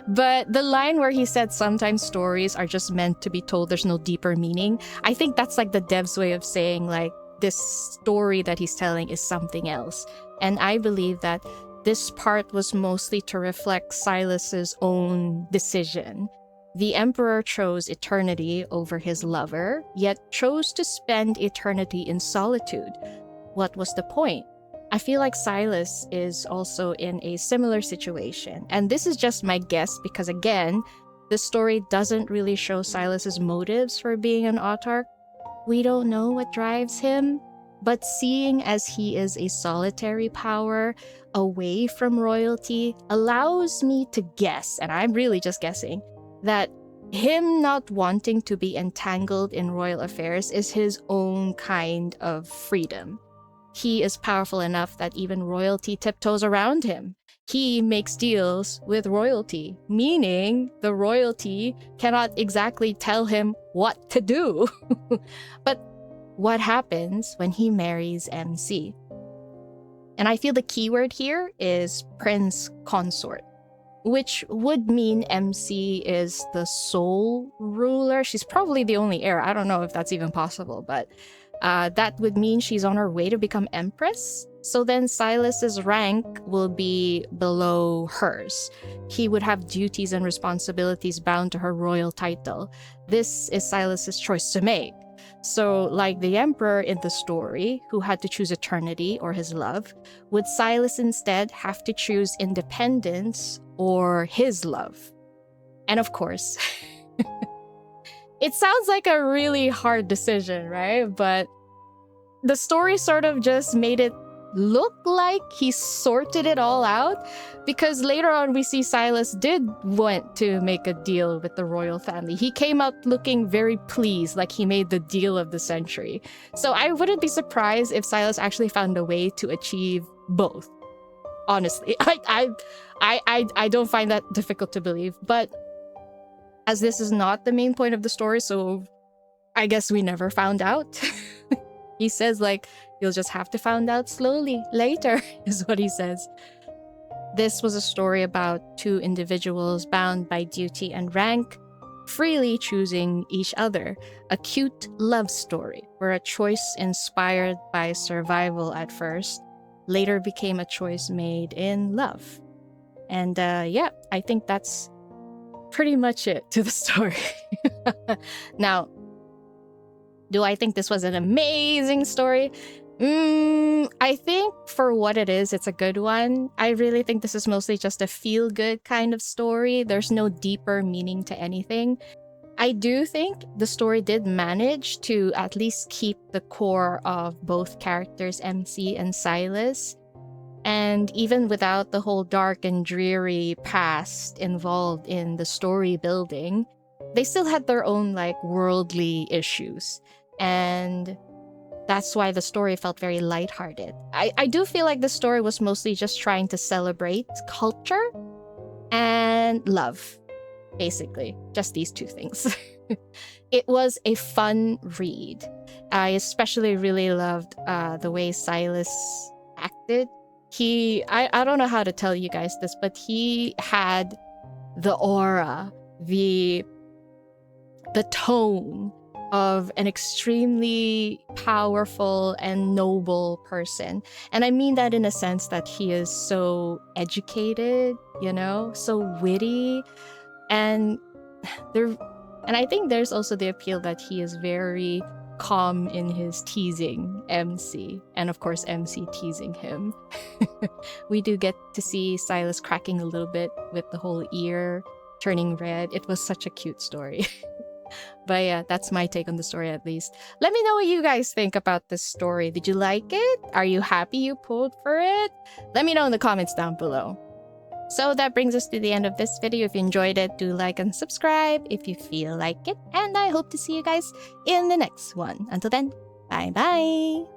But the line where he said sometimes stories are just meant to be told, there's no deeper meaning, I think that's like the dev's way of saying like this story that he's telling is something else. And I believe that this part was mostly to reflect Sylus's own decision. The emperor chose eternity over his lover, yet chose to spend eternity in solitude. What was the point? I feel like Sylus is also in a similar situation. And this is just my guess because, again, the story doesn't really show Sylus's motives for being an autarch. We don't know what drives him, but seeing as he is a solitary power away from royalty allows me to guess, and I'm really just guessing, that him not wanting to be entangled in royal affairs is his own kind of freedom. He is powerful enough that even royalty tiptoes around him. He makes deals with royalty, meaning the royalty cannot exactly tell him what to do. But what happens when he marries MC? And I feel the keyword here is prince consort, which would mean MC is the sole ruler. She's probably the only heir. I don't know if that's even possible, but that would mean she's on her way to become empress. So then Sylus's rank will be below hers. He would have duties and responsibilities bound to her royal title. This is Sylus's choice to make. So, like the emperor in the story, who had to choose eternity or his love, would Sylus instead have to choose independence or his love? And of course, it sounds like a really hard decision, right? But the story sort of just made it look like he sorted it all out, because later on we see Sylus did want to make a deal with the royal family. He came out looking very pleased, like he made the deal of the century. So I wouldn't be surprised if Sylus actually found a way to achieve both. Honestly, I don't find that difficult to believe. But as this is not the main point of the story, so I guess we never found out. He says, like, you'll just have to find out slowly later, is what he says. This was a story about two individuals bound by duty and rank, freely choosing each other. A cute love story, where a choice inspired by survival at first later became a choice made in love. And yeah, I think that's pretty much it to the story. Now, do I think this was an amazing story? I think for what it is, it's a good one. I really think this is mostly just a feel-good kind of story. There's no deeper meaning to anything. I do think the story did manage to at least keep the core of both characters, MC and Sylus. And even without the whole dark and dreary past involved in the story building, they still had their own, like, worldly issues. And that's why the story felt very lighthearted. I do feel like the story was mostly just trying to celebrate culture and love, basically. Just these two things. It was a fun read. I especially really loved the way Sylus acted. I don't know how to tell you guys this, but he had the aura, the tone of an extremely powerful and noble person. And I mean that in a sense that he is so educated, you know, so witty. And I think there's also the appeal that he is very calm in his teasing MC, and of course MC teasing him. We do get to see Sylus cracking a little bit with the whole ear turning red. It was such a cute story. But yeah, that's my take on the story, at least. Let me know what you guys think about this story. Did you like it? Are you happy you pulled for it? Let me know in the comments down below. So that brings us to the end of this video. If you enjoyed it, do like and subscribe if you feel like it. And I hope to see you guys in the next one. Until then, bye bye!